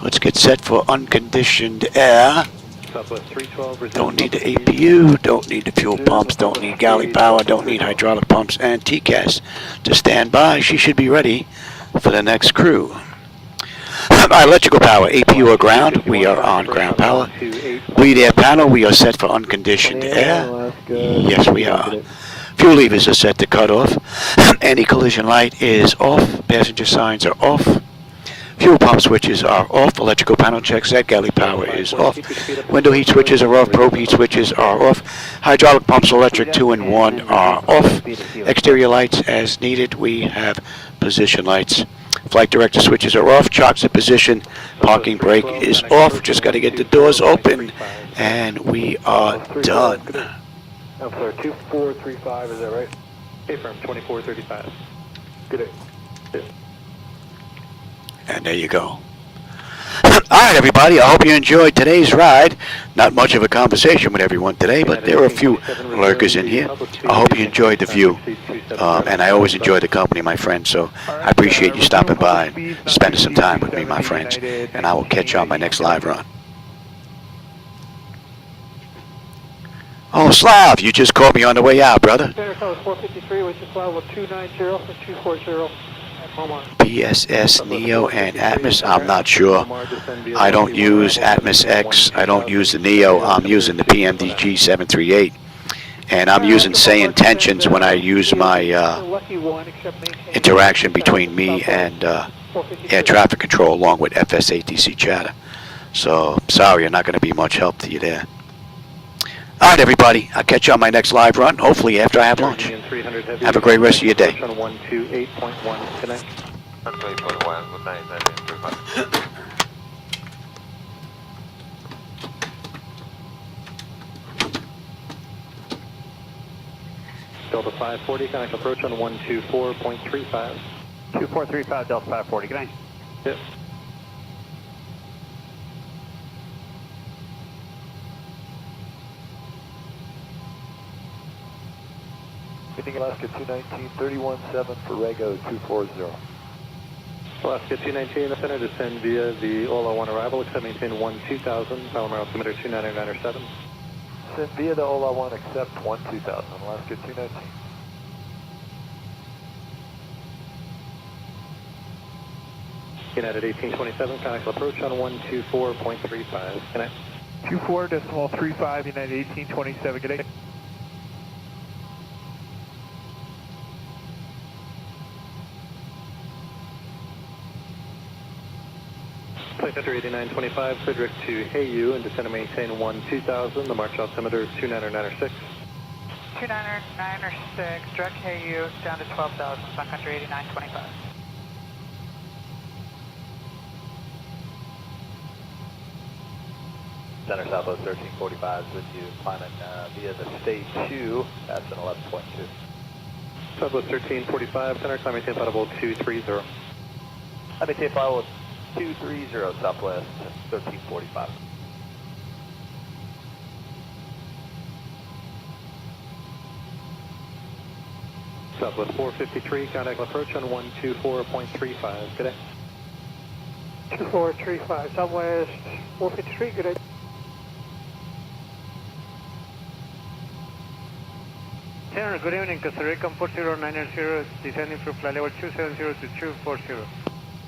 Let's get set for unconditioned air. Don't need the APU. Don't need the fuel pumps. Don't need galley power. Don't need hydraulic pumps and TCAS to stand by. She should be ready for the next crew. Electrical power, APU or ground, we are on ground power. Bleed air panel, we are set for unconditioned air. Yes, we are. Fuel levers are set to cut off. Anti-collision light is off. Passenger signs are off. Fuel pump switches are off. Electrical panel check set. Galley power is off. Window heat switches are off. Probe heat switches are off. Hydraulic pumps, electric 2 and 1 are off. Exterior lights as needed. We have position lights. Flight director switches are off. Chocks in position. Parking brake is off. Just got to get the doors open. And we are done. I'm sorry, 2435, is that right? Affirm, 2435. Good day. Yes. And there you go. All right, everybody, I hope you enjoyed today's ride. Not much of a conversation with everyone today, but there were a few lurkers in here. I hope you enjoyed the view, and I always enjoy the company, my friends, so I appreciate you stopping by and spending some time with me, my friends, and I will catch you on my next live run. Oh, Slav, you just caught me on the way out, brother. Center Tower 453, which is level 290 for 240. PSS, Neo, and Atmos, I'm not sure. I don't use Atmos X, I don't use the Neo, I'm using the PMDG 738. And I'm using SayIntentions when I use my interaction between me and air traffic control along with ATC Chatter. So, sorry, I'm not going to be much help to you there. All right, everybody, I'll catch you on my next live run, hopefully after I have lunch. Have a great rest of your day. 128.1, connect. 128.1, good night, 935. Delta 540, connect approach on 124.35. 2435, Delta 540, good night. Yes. Meeting Alaska 219, 31-7 for Rego 240. Alaska 219, the center, descend via the OLA-1 arrival, accept maintain 2000, Palomar altimeter 29907. Send via the OLA-1, accept 2000, Alaska 219. United 1827, connect approach on 124.35, connect. 24.35, United 1827, good day. Flight Center 8925, Frederick to Hayu and descend and maintain 2000, the March altimeter 29906. 29906, direct Hayu down to 12,000, Sun Country 8925. Center Southwest 1345 with you, climbing via the stage 2, that's an 11.2. Southwest 1345, center, climb maintain flight level 230. Let me take flight level 230, Southwest 1345. Southwest 453, contact approach on 124.35, good day. 2435, Southwest 453, good day. Center, good evening, Costa Rica 4090, descending from flight level 270 to 240.